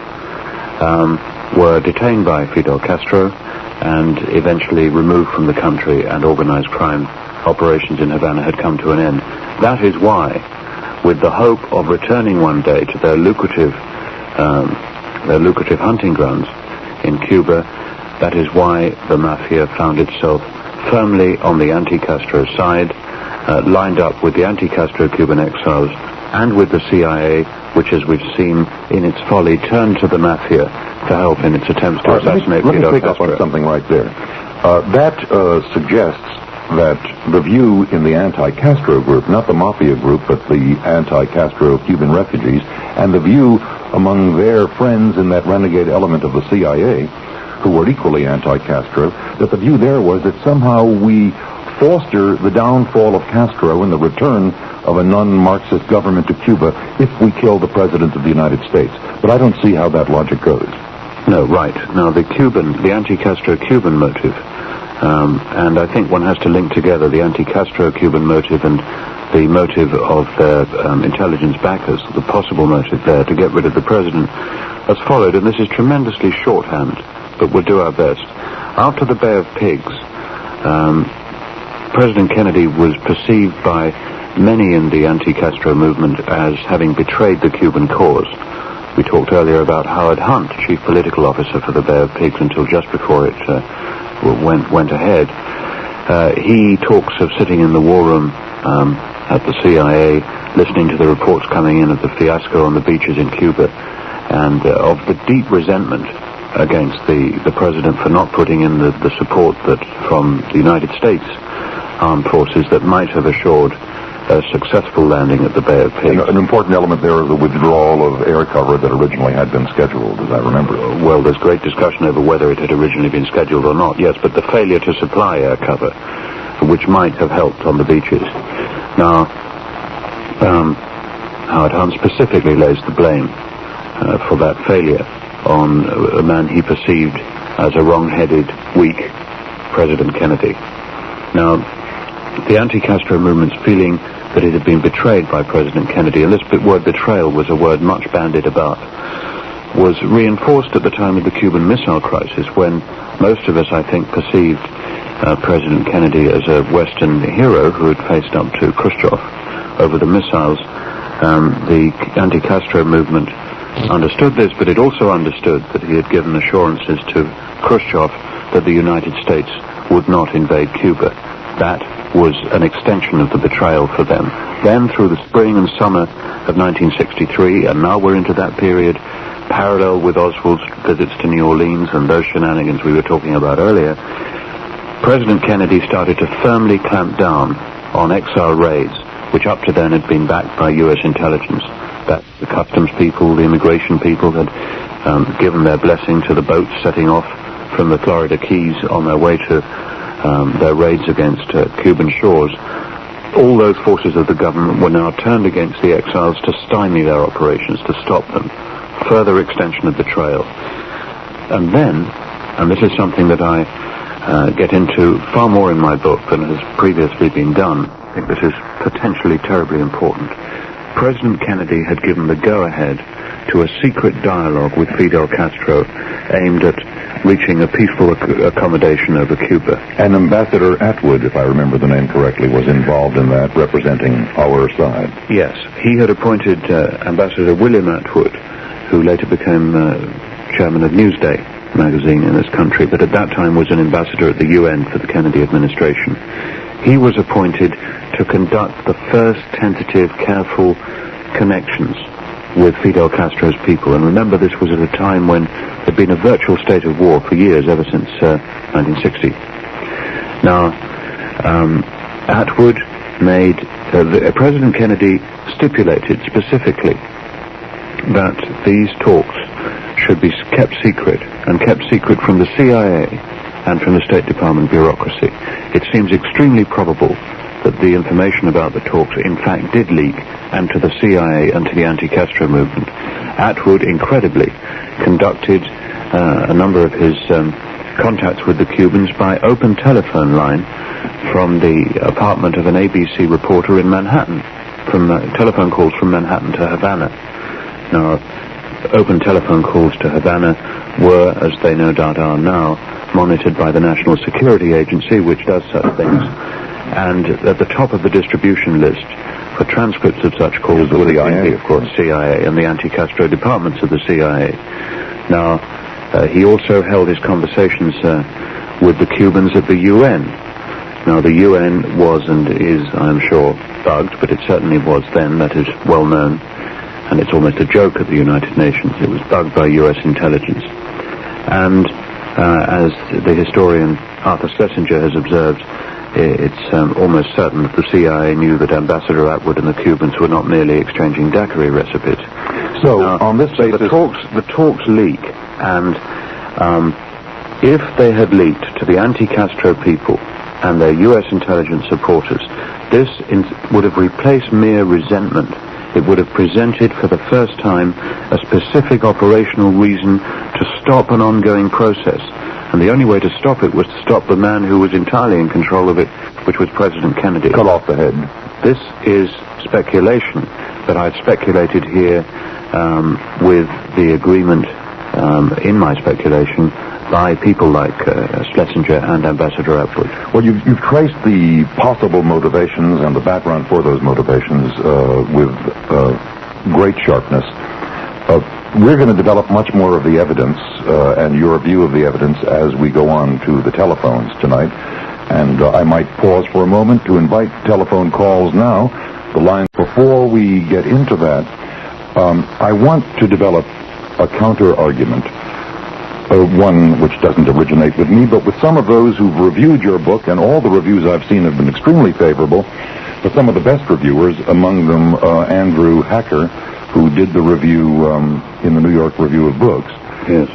Speaker 3: were detained by Fidel Castro and eventually removed from the country, and organized crime operations in Havana had come to an end. That is why, with the hope of returning one day to their lucrative hunting grounds in Cuba, that is why the Mafia found itself firmly on the anti-Castro side, lined up with the anti-Castro Cuban exiles and with the CIA, which, as we've seen in its folly, turned to the Mafia to help in its attempts to assassinate Fidel Castro.
Speaker 1: Let me pick up on something right there. That suggests that the view in the anti-Castro group, not the Mafia group, but the anti-Castro Cuban refugees, and the view among their friends in that renegade element of the CIA, who were equally anti-Castro, that the view there was that somehow we foster the downfall of Castro and the return of a non-Marxist government to Cuba if we kill the President of the United States. But I don't see how that logic goes.
Speaker 3: No, right. Now, the anti-Castro Cuban motive, and I think one has to link together the anti-Castro Cuban motive and the motive of their intelligence backers, the possible motive there to get rid of the president, as followed, and this is tremendously shorthand, but we'll do our best. After the Bay of Pigs, President Kennedy was perceived by many in the anti-Castro movement as having betrayed the Cuban cause. We talked earlier about Howard Hunt, chief political officer for the Bay of Pigs, until just before it went ahead. He talks of sitting in the war room at the CIA, listening to the reports coming in of the fiasco on the beaches in Cuba, and of the deep resentment against the president for not putting in the support that from the United States armed forces that might have assured a successful landing at the Bay of Pigs.
Speaker 1: An important element there is the withdrawal of air cover that originally had been scheduled, as I remember.
Speaker 3: Well, there's great discussion over whether it had originally been scheduled or not, yes, but the failure to supply air cover, which might have helped on the beaches. Now, Howard Hunt specifically lays the blame for that failure on a man he perceived as a wrong-headed, weak President Kennedy. Now, the anti-Castro movement's feeling that it had been betrayed by President Kennedy, and this word betrayal was a word much bandied about, was reinforced at the time of the Cuban Missile Crisis, when most of us, I think, perceived President Kennedy as a Western hero who had faced up to Khrushchev over the missiles. The anti-Castro movement understood this, but it also understood that he had given assurances to Khrushchev that the United States would not invade Cuba. That was an extension of the betrayal for them. Then, through the spring and summer of 1963, and now we're into that period, parallel with Oswald's visits to New Orleans and those shenanigans we were talking about earlier, President Kennedy started to firmly clamp down on exile raids, which up to then had been backed by U.S. intelligence. That the customs people, the immigration people had given their blessing to the boats setting off from the Florida Keys on their way to their raids against Cuban shores. All those forces of the government were now turned against the exiles to stymie their operations, to stop them. Further extension of betrayal. And then, and this is something that I get into far more in my book than has previously been done, I think this is potentially terribly important. President Kennedy had given the go-ahead to a secret dialogue with Fidel Castro aimed at reaching a peaceful accommodation over Cuba.
Speaker 1: And Ambassador Atwood, if I remember the name correctly, was involved in that, representing our side.
Speaker 3: Yes, he had appointed Ambassador William Atwood, who later became chairman of Newsday magazine in this country, but at that time was an ambassador at the UN for the Kennedy administration. He was appointed to conduct the first tentative, careful connections with Fidel Castro's people. And remember, this was at a time when there had been a virtual state of war for years, ever since 1960. Now, Atwood made, President Kennedy stipulated specifically that these talks should be kept secret, and kept secret from the CIA and from the State Department bureaucracy. It seems extremely probable that the information about the talks in fact did leak, and to the CIA and to the anti-Castro movement. Atwood, incredibly, conducted a number of his contacts with the Cubans by open telephone line from the apartment of an ABC reporter in Manhattan, from telephone calls from Manhattan to Havana. Now, open telephone calls to Havana were, as they no doubt are now, monitored by the National Security Agency, which does such things. And at the top of the distribution list for transcripts of such calls
Speaker 1: was the CIA, of course.
Speaker 3: CIA and the anti-Castro departments of the CIA. Now, he also held his conversations with the Cubans at the UN. Now, the UN was and is, I'm sure, bugged, but it certainly was then. That is well known. And it's almost a joke at the United Nations. It was bugged by U.S. intelligence. And as the historian Arthur Schlesinger has observed, it's almost certain that the CIA knew that Ambassador Atwood and the Cubans were not merely exchanging daiquiri recipes.
Speaker 1: So, on this basis,
Speaker 3: the talks leak, and if they had leaked to the anti-Castro people and their U.S. intelligence supporters, this would have replaced mere resentment. It would have presented for the first time a specific operational reason to stop an ongoing process. And the only way to stop it was to stop the man who was entirely in control of it, which was President Kennedy.
Speaker 1: cut off the head.
Speaker 3: This is speculation, but I've speculated here with the agreement in my speculation by people like Schlesinger and Ambassador Atwood.
Speaker 1: Well, you've traced the possible motivations and the background for those motivations with great sharpness. We're going to develop much more of the evidence and your view of the evidence as we go on to the telephones tonight. And I might pause for a moment to invite telephone calls now. The line before we get into that, I want to develop a counter-argument. One which doesn't originate with me, but with some of those who've reviewed your book, and all the reviews I've seen have been extremely favorable, but some of the best reviewers, among them Andrew Hacker, who did the review in the New York Review of Books.
Speaker 3: Yes.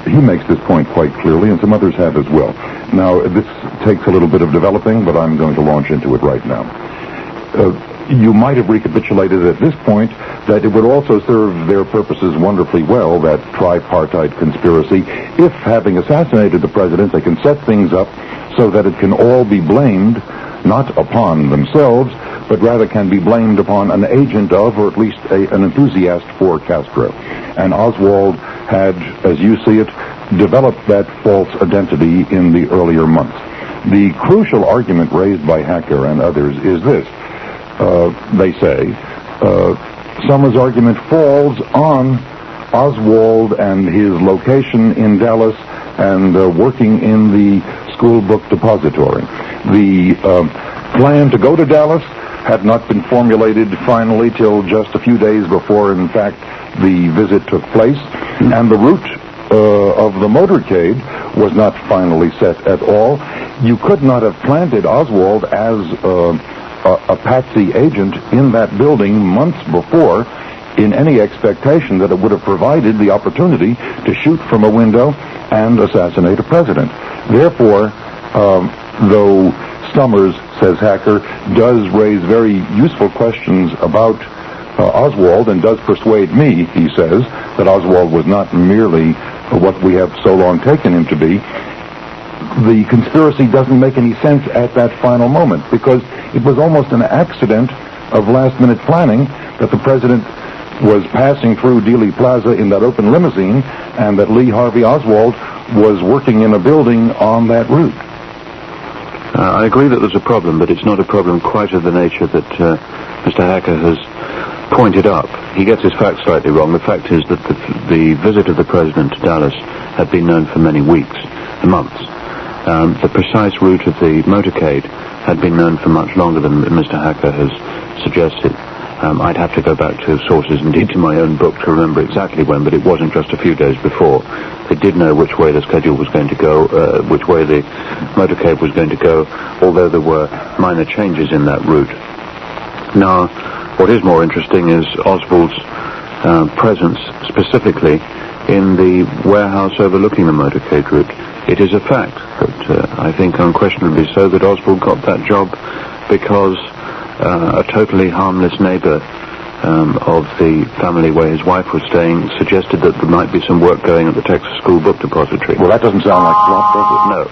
Speaker 1: He makes this point quite clearly, and some others have as well. Now, this takes a little bit of developing, but I'm going to launch into it right now. You might have recapitulated at this point that it would also serve their purposes wonderfully well, that tripartite conspiracy, if, having assassinated the president, they can set things up so that it can all be blamed, not upon themselves, but rather can be blamed upon an agent of, or at least an enthusiast for Castro. And Oswald had, as you see it, developed that false identity in the earlier months. The crucial argument raised by Hacker and others is this. They say, Summers' argument falls on Oswald and his location in Dallas and working in the school book depository. The plan to go to Dallas had not been formulated finally till just a few days before, in fact, the visit took place, and the route of the motorcade was not finally set at all. You could not have planted Oswald as a patsy agent in that building months before in any expectation that it would have provided the opportunity to shoot from a window and assassinate a president. Therefore, though Summers, says Hacker, does raise very useful questions about Oswald and does persuade me, he says, that Oswald was not merely what we have so long taken him to be, the conspiracy doesn't make any sense at that final moment, because it was almost an accident of last-minute planning that the president was passing through Dealey Plaza in that open limousine, and that Lee Harvey Oswald was working in a building on that route.
Speaker 3: I agree that there's a problem, but it's not a problem quite of the nature that Mr. Hacker has pointed up. He gets his facts slightly wrong. The fact is that the visit of the president to Dallas had been known for many weeks, months. The precise route of the motorcade had been known for much longer than Mr. Hacker has suggested. I'd have to go back to sources, indeed to my own book, to remember exactly when, but it wasn't just a few days before. They did know which way the schedule was going to go, which way the motorcade was going to go, although there were minor changes in that route. Now, what is more interesting is Oswald's presence specifically in the warehouse overlooking the motorcade route. It is a fact that I think unquestionably so that Oswald got that job because a totally harmless neighbour of the family where his wife was staying suggested that there might be some work going at the Texas School Book Depository.
Speaker 1: Well, that doesn't sound like plot, does it?
Speaker 3: No.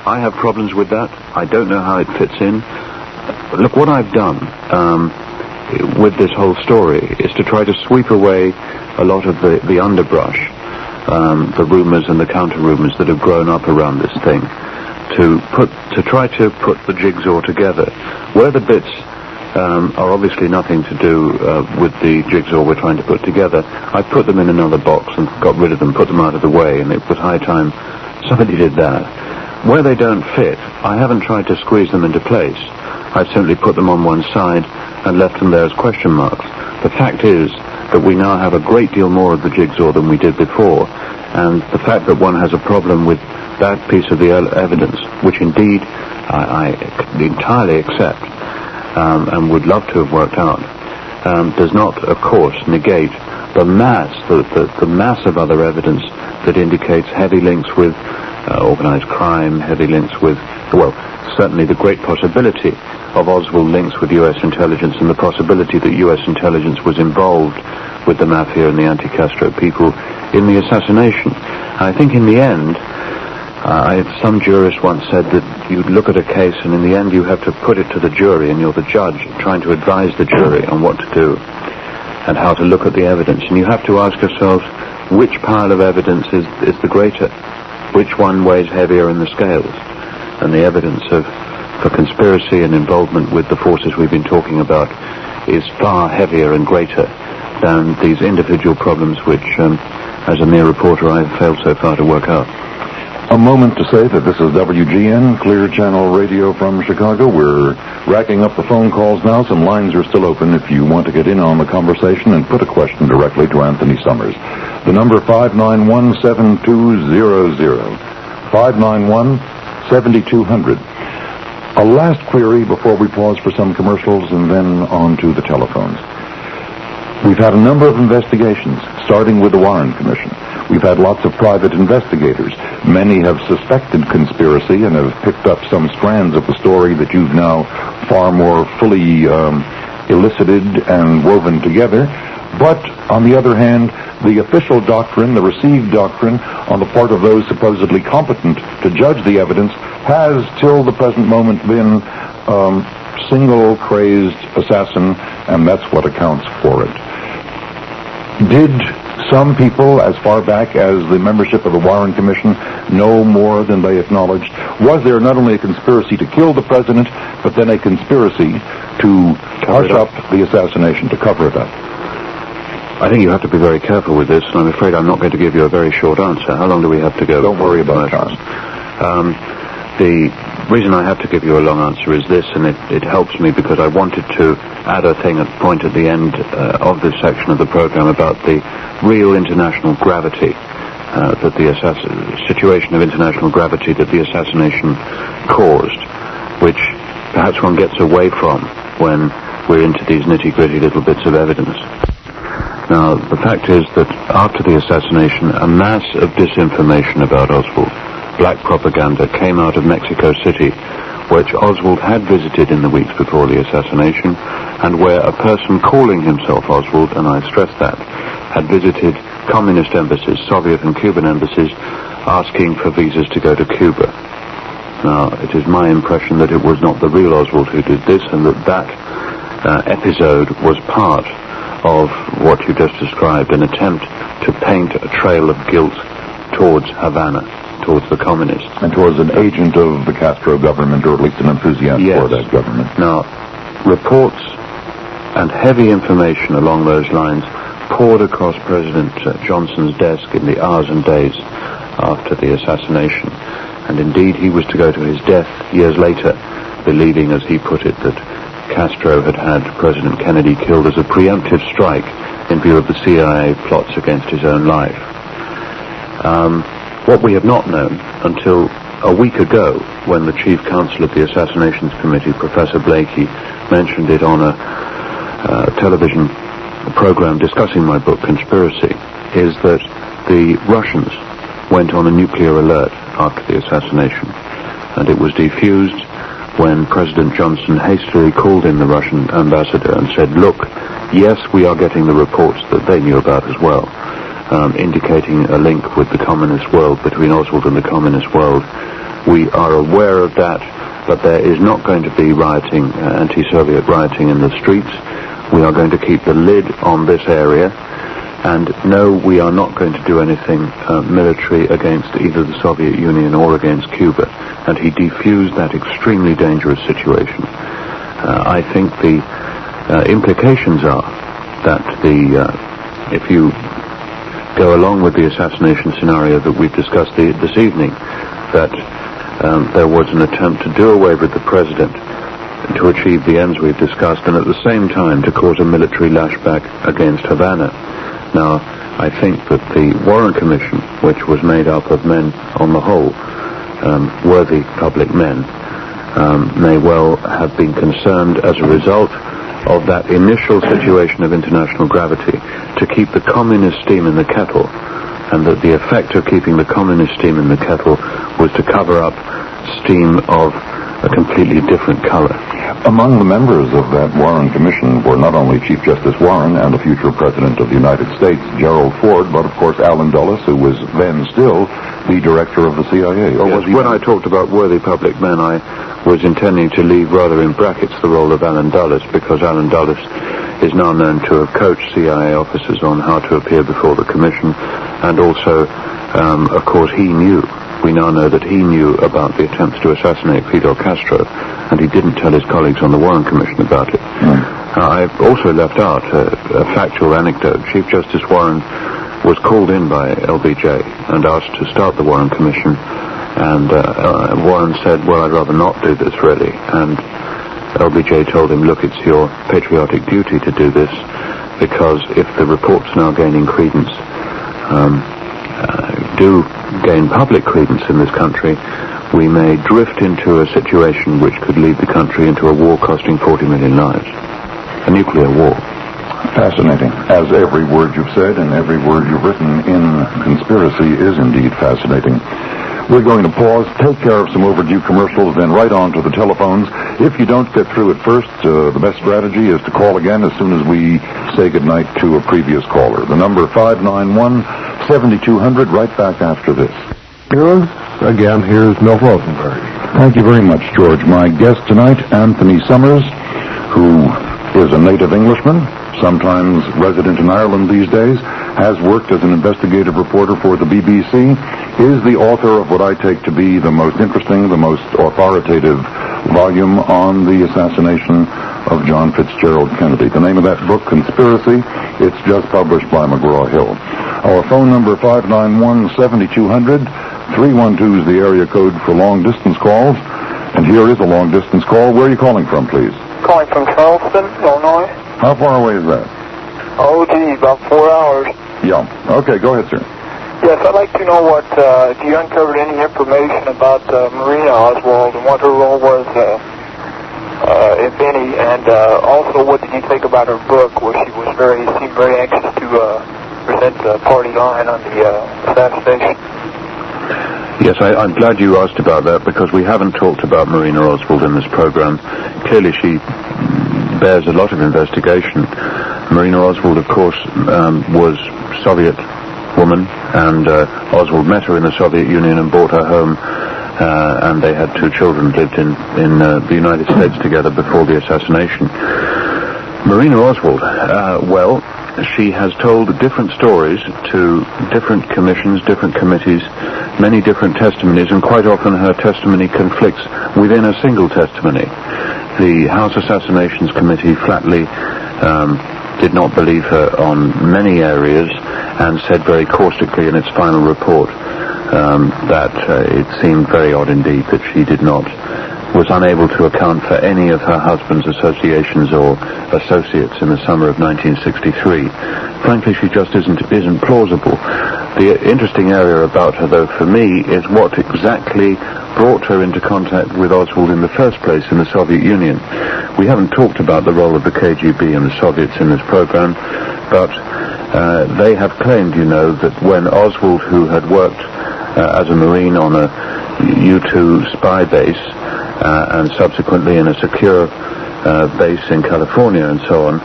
Speaker 3: I have problems with that. I don't know how it fits in. Look, what I've done with this whole story is to try to sweep away a lot of the underbrush, the rumours and the counter-rumours that have grown up around this thing, to try to put the jigsaw together. Where the bits are obviously nothing to do with the jigsaw we're trying to put together, I put them in another box and got rid of them, put them out of the way, and it was high time somebody did that. Where they don't fit, I haven't tried to squeeze them into place. I've simply put them on one side and left them there as question marks. The fact is that we now have a great deal more of the jigsaw than we did before, and the fact that one has a problem with that piece of the evidence, which indeed I entirely accept and would love to have worked out, does not, of course, negate the mass of other evidence that indicates heavy links with organized crime, heavy links with, well, certainly the great possibility of Oswald links with U.S. intelligence and the possibility that U.S. intelligence was involved with the mafia and the anti-Castro people in the assassination. I think in the end, some jurist once said that you look at a case and in the end you have to put it to the jury, and you're the judge trying to advise the jury on what to do and how to look at the evidence. And you have to ask yourself, which pile of evidence is the greater? Which one weighs heavier in the scales? And the evidence for conspiracy and involvement with the forces we've been talking about is far heavier and greater than these individual problems which, as a mere reporter, I have failed so far to work out.
Speaker 1: A moment to say that this is WGN, Clear Channel Radio from Chicago. We're racking up the phone calls now. Some lines are still open if you want to get in on the conversation and put a question directly to Anthony Summers. The number 591-7200. 591-7200. A last query before we pause for some commercials and then on to the telephones. We've had a number of investigations, starting with the Warren Commission. We've had lots of private investigators. Many have suspected conspiracy and have picked up some strands of the story that you've now far more fully elicited and woven together. But, on the other hand, the official doctrine, the received doctrine, on the part of those supposedly competent to judge the evidence, has, till the present moment, been single crazed assassin, and that's what accounts for it. Did some people, as far back as the membership of the Warren Commission, know more than they acknowledged? Was there not only a conspiracy to kill the president, but then a conspiracy to hush up the assassination, to cover it up?
Speaker 3: I think you have to be very careful with this, and I'm afraid I'm not going to give you a very short answer. How long do we have to go?
Speaker 1: Don't worry about time.
Speaker 3: The reason I have to give you a long answer is this, and it helps me because I wanted to add a point at the end of this section of the program about the real international gravity, that the situation of international gravity that the assassination caused, which perhaps one gets away from when we're into these nitty-gritty little bits of evidence. Now, the fact is that after the assassination, a mass of disinformation about Oswald, black propaganda, came out of Mexico City, which Oswald had visited in the weeks before the assassination, and where a person calling himself Oswald, and I stress that, had visited communist embassies, Soviet and Cuban embassies, asking for visas to go to Cuba. Now, it is my impression that it was not the real Oswald who did this, and that episode was part of what you just described, an attempt to paint a trail of guilt towards Havana, towards the communists.
Speaker 1: And towards an agent of the Castro government, or at least an enthusiast for that government.
Speaker 3: Now, reports and heavy information along those lines poured across President Johnson's desk in the hours and days after the assassination. And indeed, he was to go to his death years later, believing, as he put it, that Castro had had President Kennedy killed as a preemptive strike in view of the CIA plots against his own life. What we have not known until a week ago, when the chief counsel of the Assassinations Committee, Professor Blakey, mentioned it on a television program discussing my book, Conspiracy, is that the Russians went on a nuclear alert after the assassination, and it was defused when President Johnson hastily called in the Russian ambassador and said, look, yes, we are getting the reports that they knew about as well, indicating a link with the communist world, between Oswald and the communist world. We are aware of that, but there is not going to be rioting, anti-Soviet rioting in the streets. We are going to keep the lid on this area, and no, we are not going to do anything military against either the Soviet Union or against Cuba. And he defused that extremely dangerous situation. I think the implications are that if you go along with the assassination scenario that we've discussed this evening, that there was an attempt to do away with the president to achieve the ends we've discussed, and at the same time to cause a military lashback against Havana. Now, I think that the Warren Commission, which was made up of men, on the whole, worthy public men, may well have been concerned as a result of that initial situation of international gravity to keep the communist steam in the kettle, and that the effect of keeping the communist steam in the kettle was to cover up steam of a completely different color.
Speaker 1: Among the members of that Warren Commission were not only Chief Justice Warren and the future President of the United States, Gerald Ford, but of course Allen Dulles, who was then still the director of the CIA.
Speaker 3: Yes, when I talked about worthy public men, I was intending to leave rather in brackets the role of Allen Dulles, because Allen Dulles is now known to have coached CIA officers on how to appear before the Commission, and also, of course, we now know that he knew about the attempts to assassinate Fidel Castro, and he didn't tell his colleagues on the Warren Commission about it. I've also left out a factual anecdote. Chief Justice Warren was called in by LBJ and asked to start the Warren Commission, and Warren said, well, I'd rather not do this, really. And LBJ told him, look, it's your patriotic duty to do this, because if the reports now gaining credence, do gain public credence in this country, we may drift into a situation which could lead the country into a war costing 40 million lives. A nuclear war.
Speaker 1: Fascinating. As every word you've said and every word you've written in Conspiracy is indeed fascinating. We're going to pause, take care of some overdue commercials, then right on to the telephones. If you don't get through at first, the best strategy is to call again as soon as we say goodnight to a previous caller. The number 591-7200, right back after this.
Speaker 2: Again, here's Milt Rosenberg.
Speaker 1: Thank you very much, George. My guest tonight, Anthony Summers, who is a native Englishman, sometimes resident in Ireland these days, has worked as an investigative reporter for the BBC, is the author of what I take to be the most interesting, the most authoritative volume on the assassination of John Fitzgerald Kennedy. The name of that book, Conspiracy, it's just published by McGraw-Hill. Our phone number, 591-7200. 312 is the area code for long-distance calls. And here is a long-distance call. Where are you calling from, please?
Speaker 4: Calling from Charleston, Illinois.
Speaker 1: How far away is that?
Speaker 4: Oh, gee, about 4 hours.
Speaker 1: Yeah. Okay, go ahead, sir.
Speaker 4: Yes, I'd like to know if you uncovered any information about Marina Oswald and what her role was, if any, and also what did you think about her book, where she was seemed very anxious to present the party line on the assassination.
Speaker 3: Yes, I'm glad you asked about that, because we haven't talked about Marina Oswald in this program. Clearly she bears a lot of investigation. Marina Oswald, of course, was Soviet woman, and Oswald met her in the Soviet Union and brought her home, and they had 2 children, lived in the United States together before the assassination. Marina Oswald, well, she has told different stories to different commissions, different committees, many different testimonies, and quite often her testimony conflicts within a single testimony. The House Assassinations Committee flatly did not believe her on many areas, and said very caustically in its final report that it seemed very odd indeed that she was unable to account for any of her husband's associations or associates in the summer of 1963. Frankly, she just isn't plausible. The interesting area about her, though, for me, is what exactly brought her into contact with Oswald in the first place in the Soviet Union. We haven't talked about the role of the KGB and the Soviets in this program, but they have claimed, that when Oswald, who had worked as a Marine on a U-2 spy base and subsequently in a secure base in California and so on,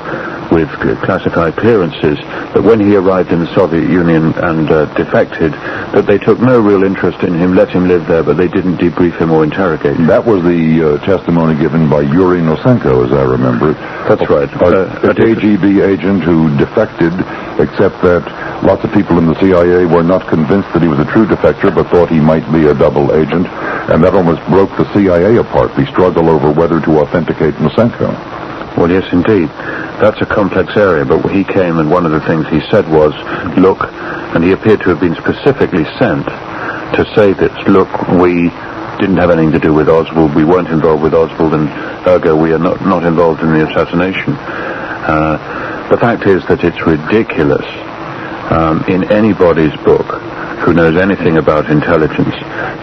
Speaker 3: with classified clearances, that when he arrived in the Soviet Union and defected, that they took no real interest in him, let him live there, but they didn't debrief him or interrogate him.
Speaker 1: That was the testimony given by Yuri Nosenko, as I remember.
Speaker 3: That's right.
Speaker 1: A KGB agent who defected, except that lots of people in the CIA were not convinced that he was a true defector, but thought he might be a double agent, and that almost broke the CIA apart, the struggle over whether to authenticate Nosenko.
Speaker 3: Well, yes, indeed. That's a complex area, but he came and one of the things he said was, look, and he appeared to have been specifically sent to say this, look, we didn't have anything to do with Oswald, we weren't involved with Oswald, and ergo we are not involved in the assassination. The fact is that it's ridiculous in anybody's book who knows anything about intelligence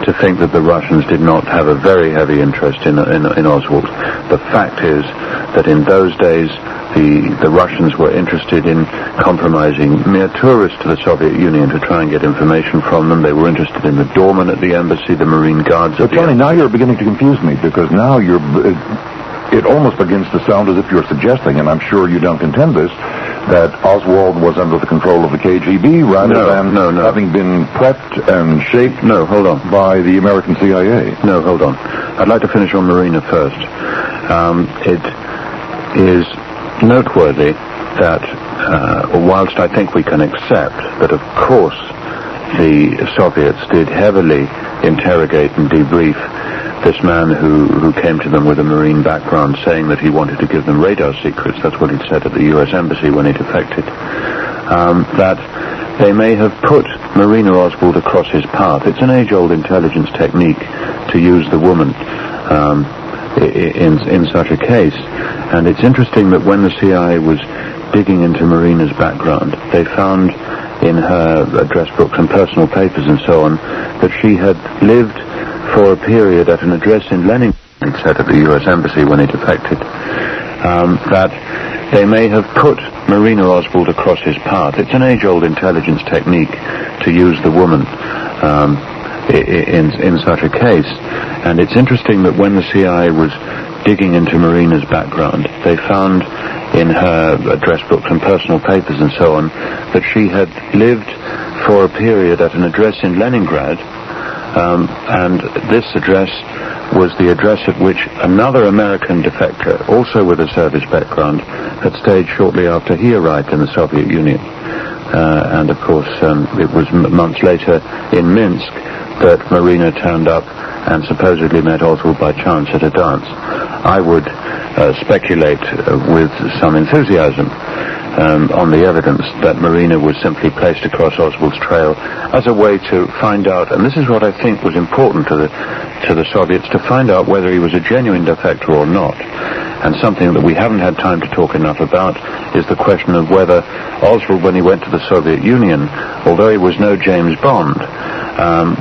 Speaker 3: to think that the Russians did not have a very heavy interest in Oswald. The fact is that in those days the Russians were interested in compromising mere tourists to the Soviet Union to try and get information from them. They were interested in the doorman at the embassy, the Marine guards at the embassy.
Speaker 1: Tony, now you're beginning to confuse me, because now it almost begins to sound as if you're suggesting, and I'm sure you don't contend this, that Oswald was under the control of the KGB rather than having been prepped and shaped by the American CIA.
Speaker 3: No, hold on. I'd like to finish on Marina first. It is noteworthy that whilst I think we can accept that, of course, the Soviets did heavily interrogate and debrief this man who came to them with a Marine background, saying that he wanted to give them radar secrets. That's what he'd said at the U.S. Embassy when he defected. That they may have put Marina Oswald across his path. It's an age-old intelligence technique to use the woman in such a case. And it's interesting that when the CIA was digging into Marina's background, they found in her address books and personal papers and so on that she had lived for a period at an address in Leningrad, he said at the U.S. Embassy when he defected, that they may have put Marina Oswald across his path. It's an age-old intelligence technique to use the woman in such a case. And it's interesting that when the CIA was digging into Marina's background, they found in her address books and personal papers and so on that she had lived for a period at an address in Leningrad, and this address was the address at which another American defector, also with a service background, had stayed shortly after he arrived in the Soviet Union. And of course, it was months later in Minsk that Marina turned up and supposedly met Oswald by chance at a dance. I would speculate with some enthusiasm on the evidence that Marina was simply placed across Oswald's trail as a way to find out, and this is what I think was important to the Soviets, to find out whether he was a genuine defector or not. And something that we haven't had time to talk enough about is the question of whether Oswald, when he went to the Soviet Union, although he was no James Bond,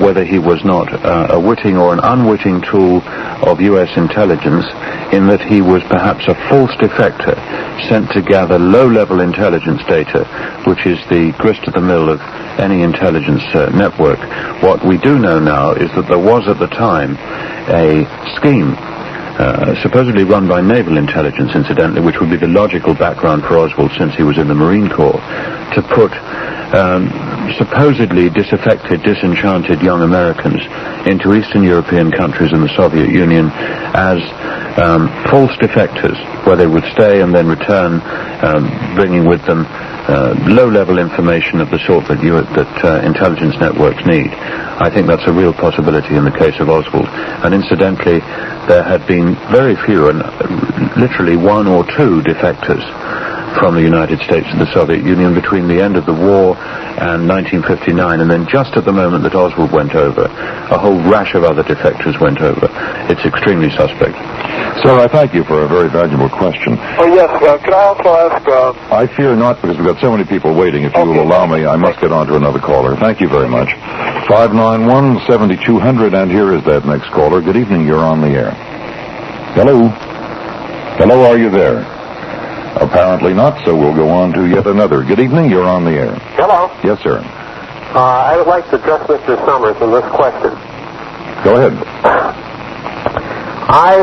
Speaker 3: whether he was not a witting or an unwitting tool of U.S. intelligence, in that he was perhaps a false defector sent to gather low-level intelligence data, which is the grist of the mill of any intelligence network. What we do know now is that there was at the time a scheme supposedly run by naval intelligence, incidentally, which would be the logical background for Oswald since he was in the Marine Corps, to put supposedly disaffected, disenchanted young Americans into Eastern European countries and the Soviet Union as false defectors, where they would stay and then return, bringing with them low-level information of the sort that intelligence networks need. I think that's a real possibility in the case of Oswald. And incidentally, there had been very few, and literally one or two defectors from the United States to the Soviet Union between the end of the war and 1959, and then just at the moment that Oswald went over, a whole rash of other defectors went over. It's extremely suspect.
Speaker 1: Sir, I thank you for a very valuable question.
Speaker 4: Oh, yes. Could I also ask...
Speaker 1: I fear not, because we've got so many people waiting. If you will allow me, I must get on to another caller. Thank you very much. 591-7200, and here is that next caller. Good evening, you're on the air. Hello? Hello, are you there? Apparently not, so we'll go on to yet another. Good evening, you're on the air.
Speaker 5: Hello.
Speaker 1: Yes, sir.
Speaker 5: I would like to address Mr. Summers in this question.
Speaker 1: Go ahead.
Speaker 5: I,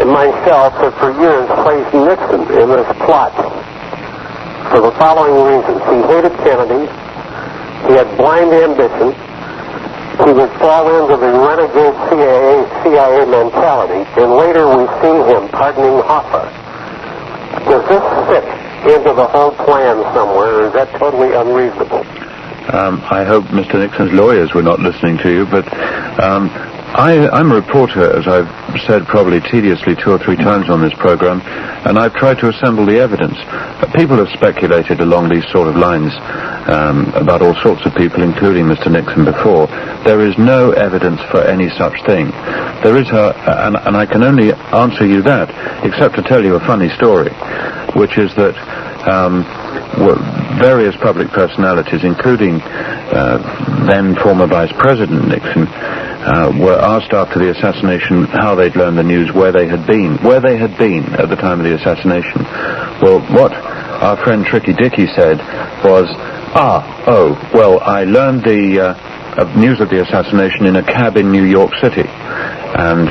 Speaker 5: myself, have for years praised Nixon in this plot for the following reasons. He hated Kennedy. He had blind ambition. He would fall into the renegade CIA mentality. And later we see him pardoning Hoffa. Does this fit into the whole plan somewhere, or is that totally unreasonable?
Speaker 3: I hope Mr. Nixon's lawyers were not listening to you, but I'm a reporter, as I've said probably tediously 2 or 3 times on this program, and I've tried to assemble the evidence. People have speculated along these sort of lines about all sorts of people, including Mr. Nixon before. There is no evidence for any such thing. There is, and I can only answer you that, except to tell you a funny story, which is that various public personalities, including then former Vice President Nixon, were asked after the assassination how they'd learned the news, where they had been at the time of the assassination. Well, what our friend Tricky Dicky said was, I learned the news of the assassination in a cab in New York City. And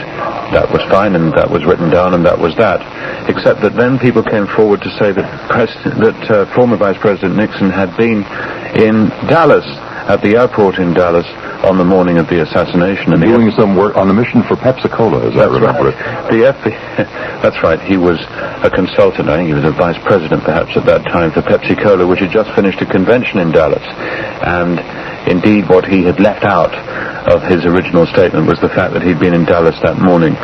Speaker 3: that was fine, and that was written down, and that was that. Except that then people came forward to say that former Vice President Nixon had been in Dallas, at the airport in Dallas, on the morning of the assassination. And
Speaker 1: doing some work on a mission for Pepsi-Cola, as I remember it.
Speaker 3: That's right. He was a consultant. I think he was a vice president, perhaps, at that time for Pepsi-Cola, which had just finished a convention in Dallas. And indeed, what he had left out of his original statement was the fact that he'd been in Dallas that morning.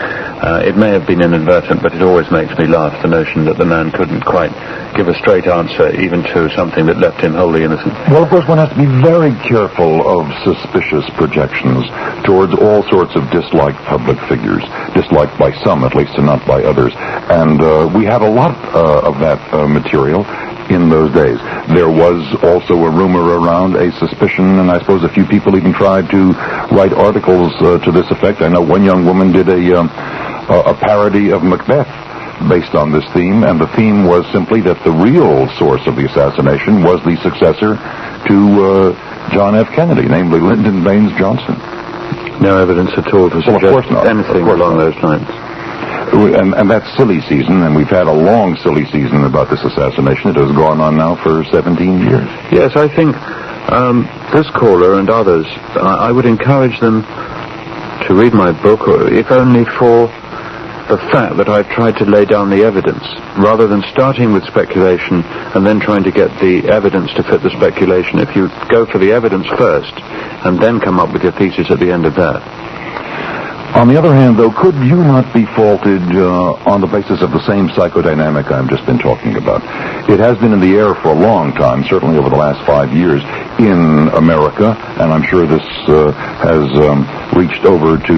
Speaker 3: It may have been inadvertent, but it always makes me laugh, the notion that the man couldn't quite give a straight answer, even to something that left him wholly innocent.
Speaker 1: Well, of course, one has to be very careful of suspicious projections towards all sorts of disliked public figures, disliked by some at least, and not by others. And we had a lot of that material in those days. There was also a rumor around, a suspicion, and I suppose a few people even tried to write articles to this effect. I know one young woman did a parody of Macbeth based on this theme, and the theme was simply that the real source of the assassination was the successor to John F. Kennedy, namely Lyndon Baines Johnson.
Speaker 3: No evidence at all to suggest anything along those lines.
Speaker 1: And that's silly season, and we've had a long silly season about this assassination. It has gone on now for 17 years.
Speaker 3: Yes, I think this caller and others, I would encourage them to read my book, if only for the fact that I've tried to lay down the evidence, rather than starting with speculation and then trying to get the evidence to fit the speculation. If you go for the evidence first and then come up with your thesis at the end of that.
Speaker 1: On the other hand, though, could you not be faulted on the basis of the same psychodynamic I've just been talking about? It has been in the air for a long time, certainly over the last 5 years in America, and I'm sure this has reached over to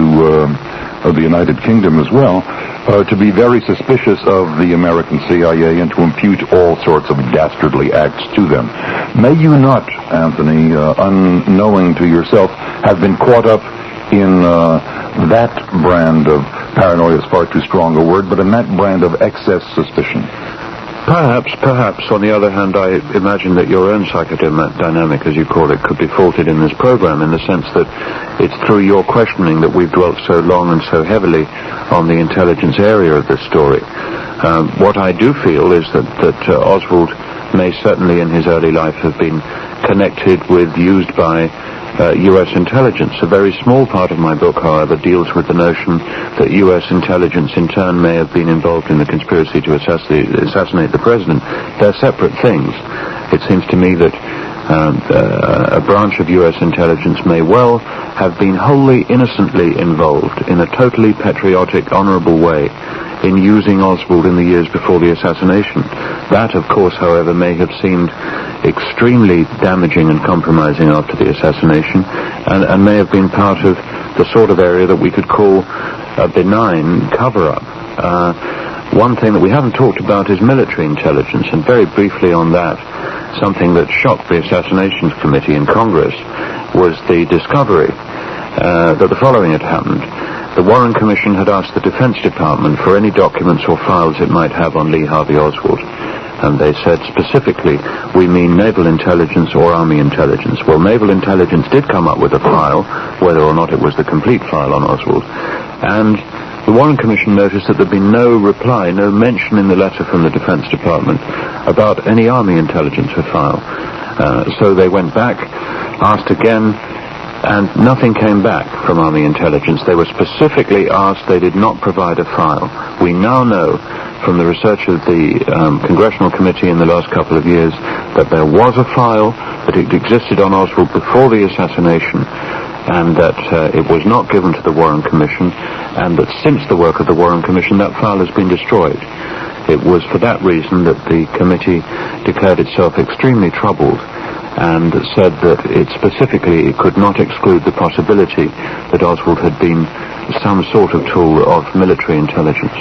Speaker 1: the United Kingdom as well, to be very suspicious of the American CIA and to impute all sorts of dastardly acts to them. May you not, Anthony, unknowing to yourself, have been caught up in that brand of paranoia is far too strong a word, but in that brand of excess suspicion?
Speaker 3: Perhaps. On the other hand, I imagine that your own psychodynamic, as you call it, could be faulted in this program, in the sense that it's through your questioning that we've dwelt so long and so heavily on the intelligence area of this story. What I do feel is that Oswald may certainly in his early life have been connected with, used by U.S. intelligence. A very small part of my book, however, deals with the notion that U.S. intelligence in turn may have been involved in the conspiracy to assassinate the president. They're separate things. It seems to me that a branch of U.S. intelligence may well have been wholly innocently involved in a totally patriotic, honorable way in using Oswald in the years before the assassination. That, of course, however, may have seemed extremely damaging and compromising after the assassination, and may have been part of the sort of area that we could call a benign cover-up. One thing that we haven't talked about is military intelligence, and very briefly on that, something that shocked the Assassinations Committee in Congress was the discovery that the following had happened. The Warren Commission had asked the Defense Department for any documents or files it might have on Lee Harvey Oswald. And they said specifically, we mean naval intelligence or army intelligence. Well, naval intelligence did come up with a file, whether or not it was the complete file on Oswald. And the Warren Commission noticed that there'd been no reply, no mention in the letter from the Defense Department about any army intelligence file. So they went back, asked again, and nothing came back from Army Intelligence. They were specifically asked, they did not provide a file. We now know from the research of the Congressional Committee in the last couple of years that there was a file, that it existed on Oswald before the assassination, and that it was not given to the Warren Commission, and that since the work of the Warren Commission, that file has been destroyed. It was for that reason that the committee declared itself extremely troubled and said that it specifically could not exclude the possibility that Oswald had been some sort of tool of military intelligence.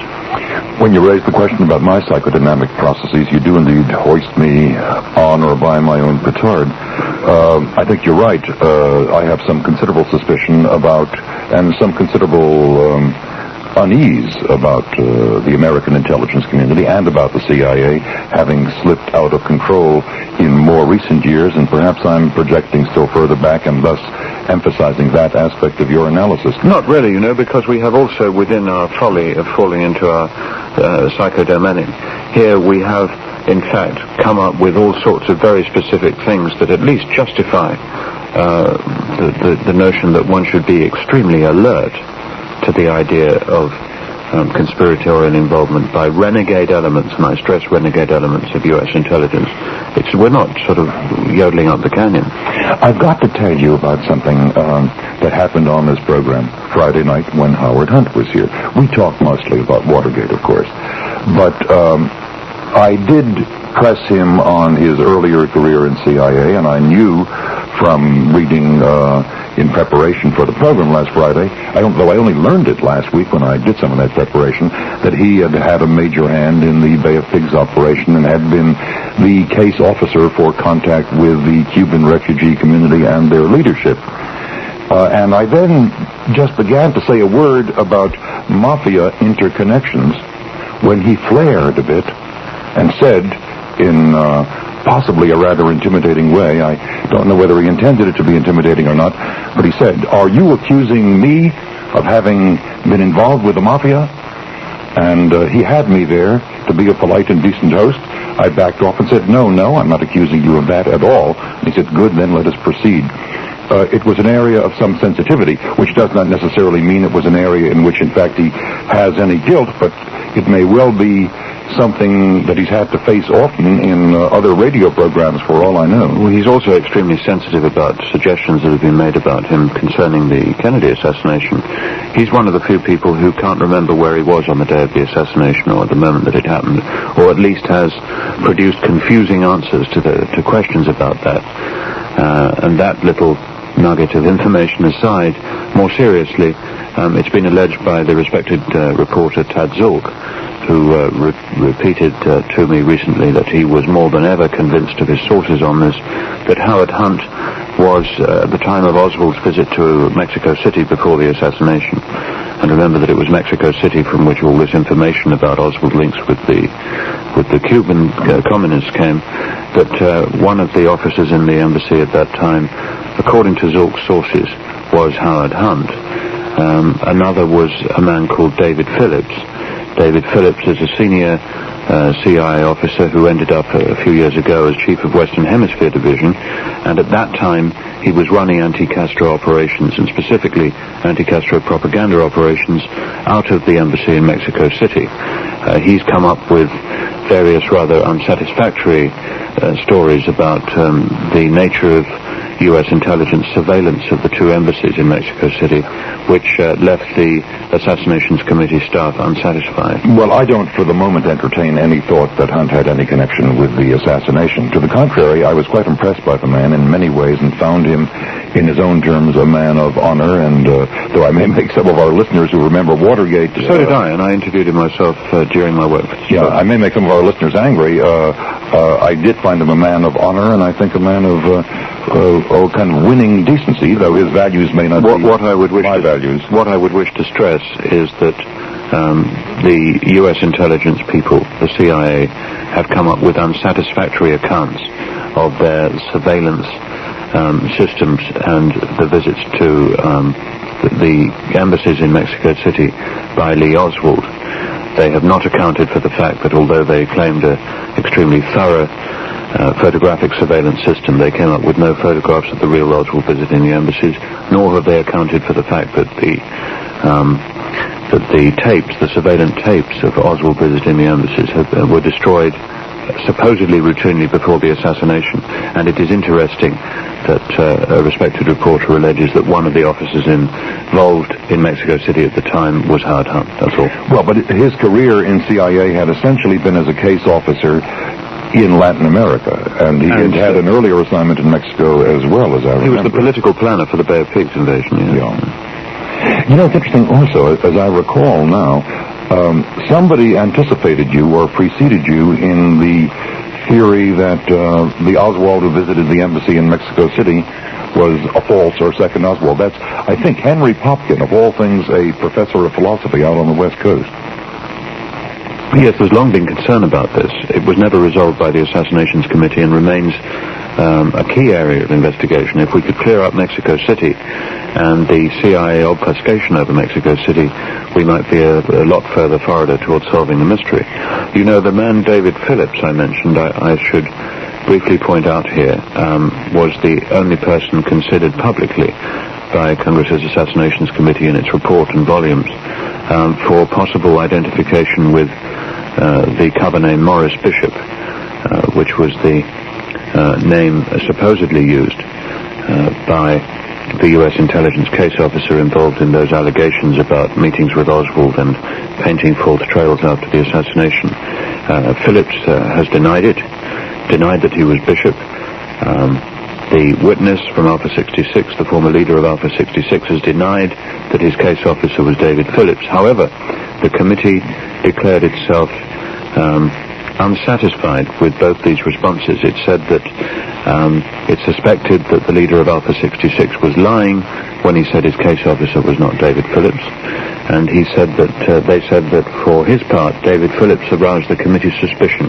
Speaker 1: When you raise the question about my psychodynamic processes, you do indeed hoist me on or by my own petard. I think you're right. I have some considerable suspicion about, and some considerable unease about the American intelligence community and about the CIA having slipped out of control in more recent years, and perhaps I'm projecting still further back and thus emphasizing that aspect of your analysis.
Speaker 3: Not really, because we have also, within our folly of falling into our psychodominic, here we have, in fact, come up with all sorts of very specific things that at least justify the notion that one should be extremely alert to the idea of conspiratorial involvement by renegade elements, and I stress renegade elements of U.S. intelligence. We're not sort of yodeling up the canyon.
Speaker 1: I've got to tell you about something that happened on this program Friday night when Howard Hunt was here. We talked mostly about Watergate, of course, but I did press him on his earlier career in CIA, and I knew from reading in preparation for the program last Friday, though I only learned it last week when I did some of that preparation, that he had had a major hand in the Bay of Pigs operation and had been the case officer for contact with the Cuban refugee community and their leadership. And I then just began to say a word about mafia interconnections when he flared a bit and said, in possibly a rather intimidating way, I don't know whether he intended it to be intimidating or not, but he said, "Are you accusing me of having been involved with the mafia?" And he had me there to be a polite and decent host. I backed off and said, no, I'm not accusing you of that at all. And he said, "Good, then let us proceed." It was an area of some sensitivity, which does not necessarily mean it was an area in which, in fact, he has any guilt, but it may well be something that he's had to face often in other radio programs, for all I know.
Speaker 3: Well, he's also extremely sensitive about suggestions that have been made about him concerning the Kennedy assassination. He's one of the few people who can't remember where he was on the day of the assassination or at the moment that it happened, or at least has produced confusing answers to questions about that. And that little nugget of information aside, more seriously, it's been alleged by the respected reporter Tad Zorc, who repeated to me recently that he was more than ever convinced of his sources on this, that Howard Hunt was, at the time of Oswald's visit to Mexico City before the assassination, and remember that it was Mexico City from which all this information about Oswald links with the Cuban communists came, that one of the officers in the embassy at that time, according to Zorc's sources, was Howard Hunt. Another was a man called David Phillips. David Phillips is a senior CIA officer who ended up a few years ago as chief of Western Hemisphere Division, and at that time he was running anti-Castro operations, and specifically anti-Castro propaganda operations out of the embassy in Mexico City. He's come up with various rather unsatisfactory stories about the nature of U.S. intelligence surveillance of the two embassies in Mexico City, which left the Assassinations Committee staff unsatisfied.
Speaker 1: Well, I don't for the moment entertain any thought that Hunt had any connection with the assassination. To the contrary, I was quite impressed by the man in many ways and found him, in his own terms, a man of honor, and though I may make some of our listeners who remember Watergate...
Speaker 3: So did I, and I interviewed him myself during my work.
Speaker 1: Yeah, I may make some of our listeners angry. I did find him a man of honor, and I think a man of kind of winning decency, though his values may not be my values.
Speaker 3: What I would wish to stress is that the U.S. intelligence people, the CIA, have come up with unsatisfactory accounts of their surveillance systems and the visits to the embassies in Mexico City by Lee Oswald. They have not accounted for the fact that although they claimed an extremely thorough photographic surveillance system, they came up with no photographs of the real Oswald visiting the embassies, nor have they accounted for the fact that the tapes, the surveillance tapes of Oswald visiting the embassies were destroyed supposedly routinely before the assassination. And it is interesting that a respected reporter alleges that one of the officers involved in Mexico City at the time was Howard Hunt. That's all.
Speaker 1: Well, but his career in CIA had essentially been as a case officer in Latin America, and he had an earlier assignment in Mexico as well, as I remember.
Speaker 3: He was the political planner for the Bay of Pigs invasion.
Speaker 1: Yeah. You know, it's interesting also, as I recall now, somebody anticipated you or preceded you in the theory that the Oswald who visited the embassy in Mexico City was a false or second Oswald. That's, I think, Henry Popkin, of all things, a professor of philosophy out on the West Coast.
Speaker 3: Yes, there's long been concern about this. It was never resolved by the Assassinations Committee and remains a key area of investigation. If we could clear up Mexico City and the CIA obfuscation over Mexico City, we might be a lot further forward towards solving the mystery. You know, the man David Phillips I mentioned, I should briefly point out here, was the only person considered publicly by Congress's Assassinations Committee in its report and volumes for possible identification with the cover name Morris Bishop, which was the name supposedly used by the U.S. intelligence case officer involved in those allegations about meetings with Oswald and painting false trails after the assassination. Phillips has denied that he was Bishop. The witness from Alpha 66, the former leader of Alpha 66, has denied that his case officer was David Phillips. However, the committee declared itself unsatisfied with both these responses. It said that it suspected that the leader of Alpha 66 was lying when he said his case officer was not David Phillips, and he said that they said that for his part David Phillips aroused the committee's suspicion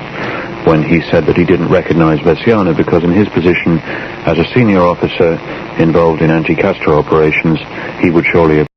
Speaker 3: when he said that he didn't recognize Veciano because in his position as a senior officer involved in anti-Castro operations, he would surely have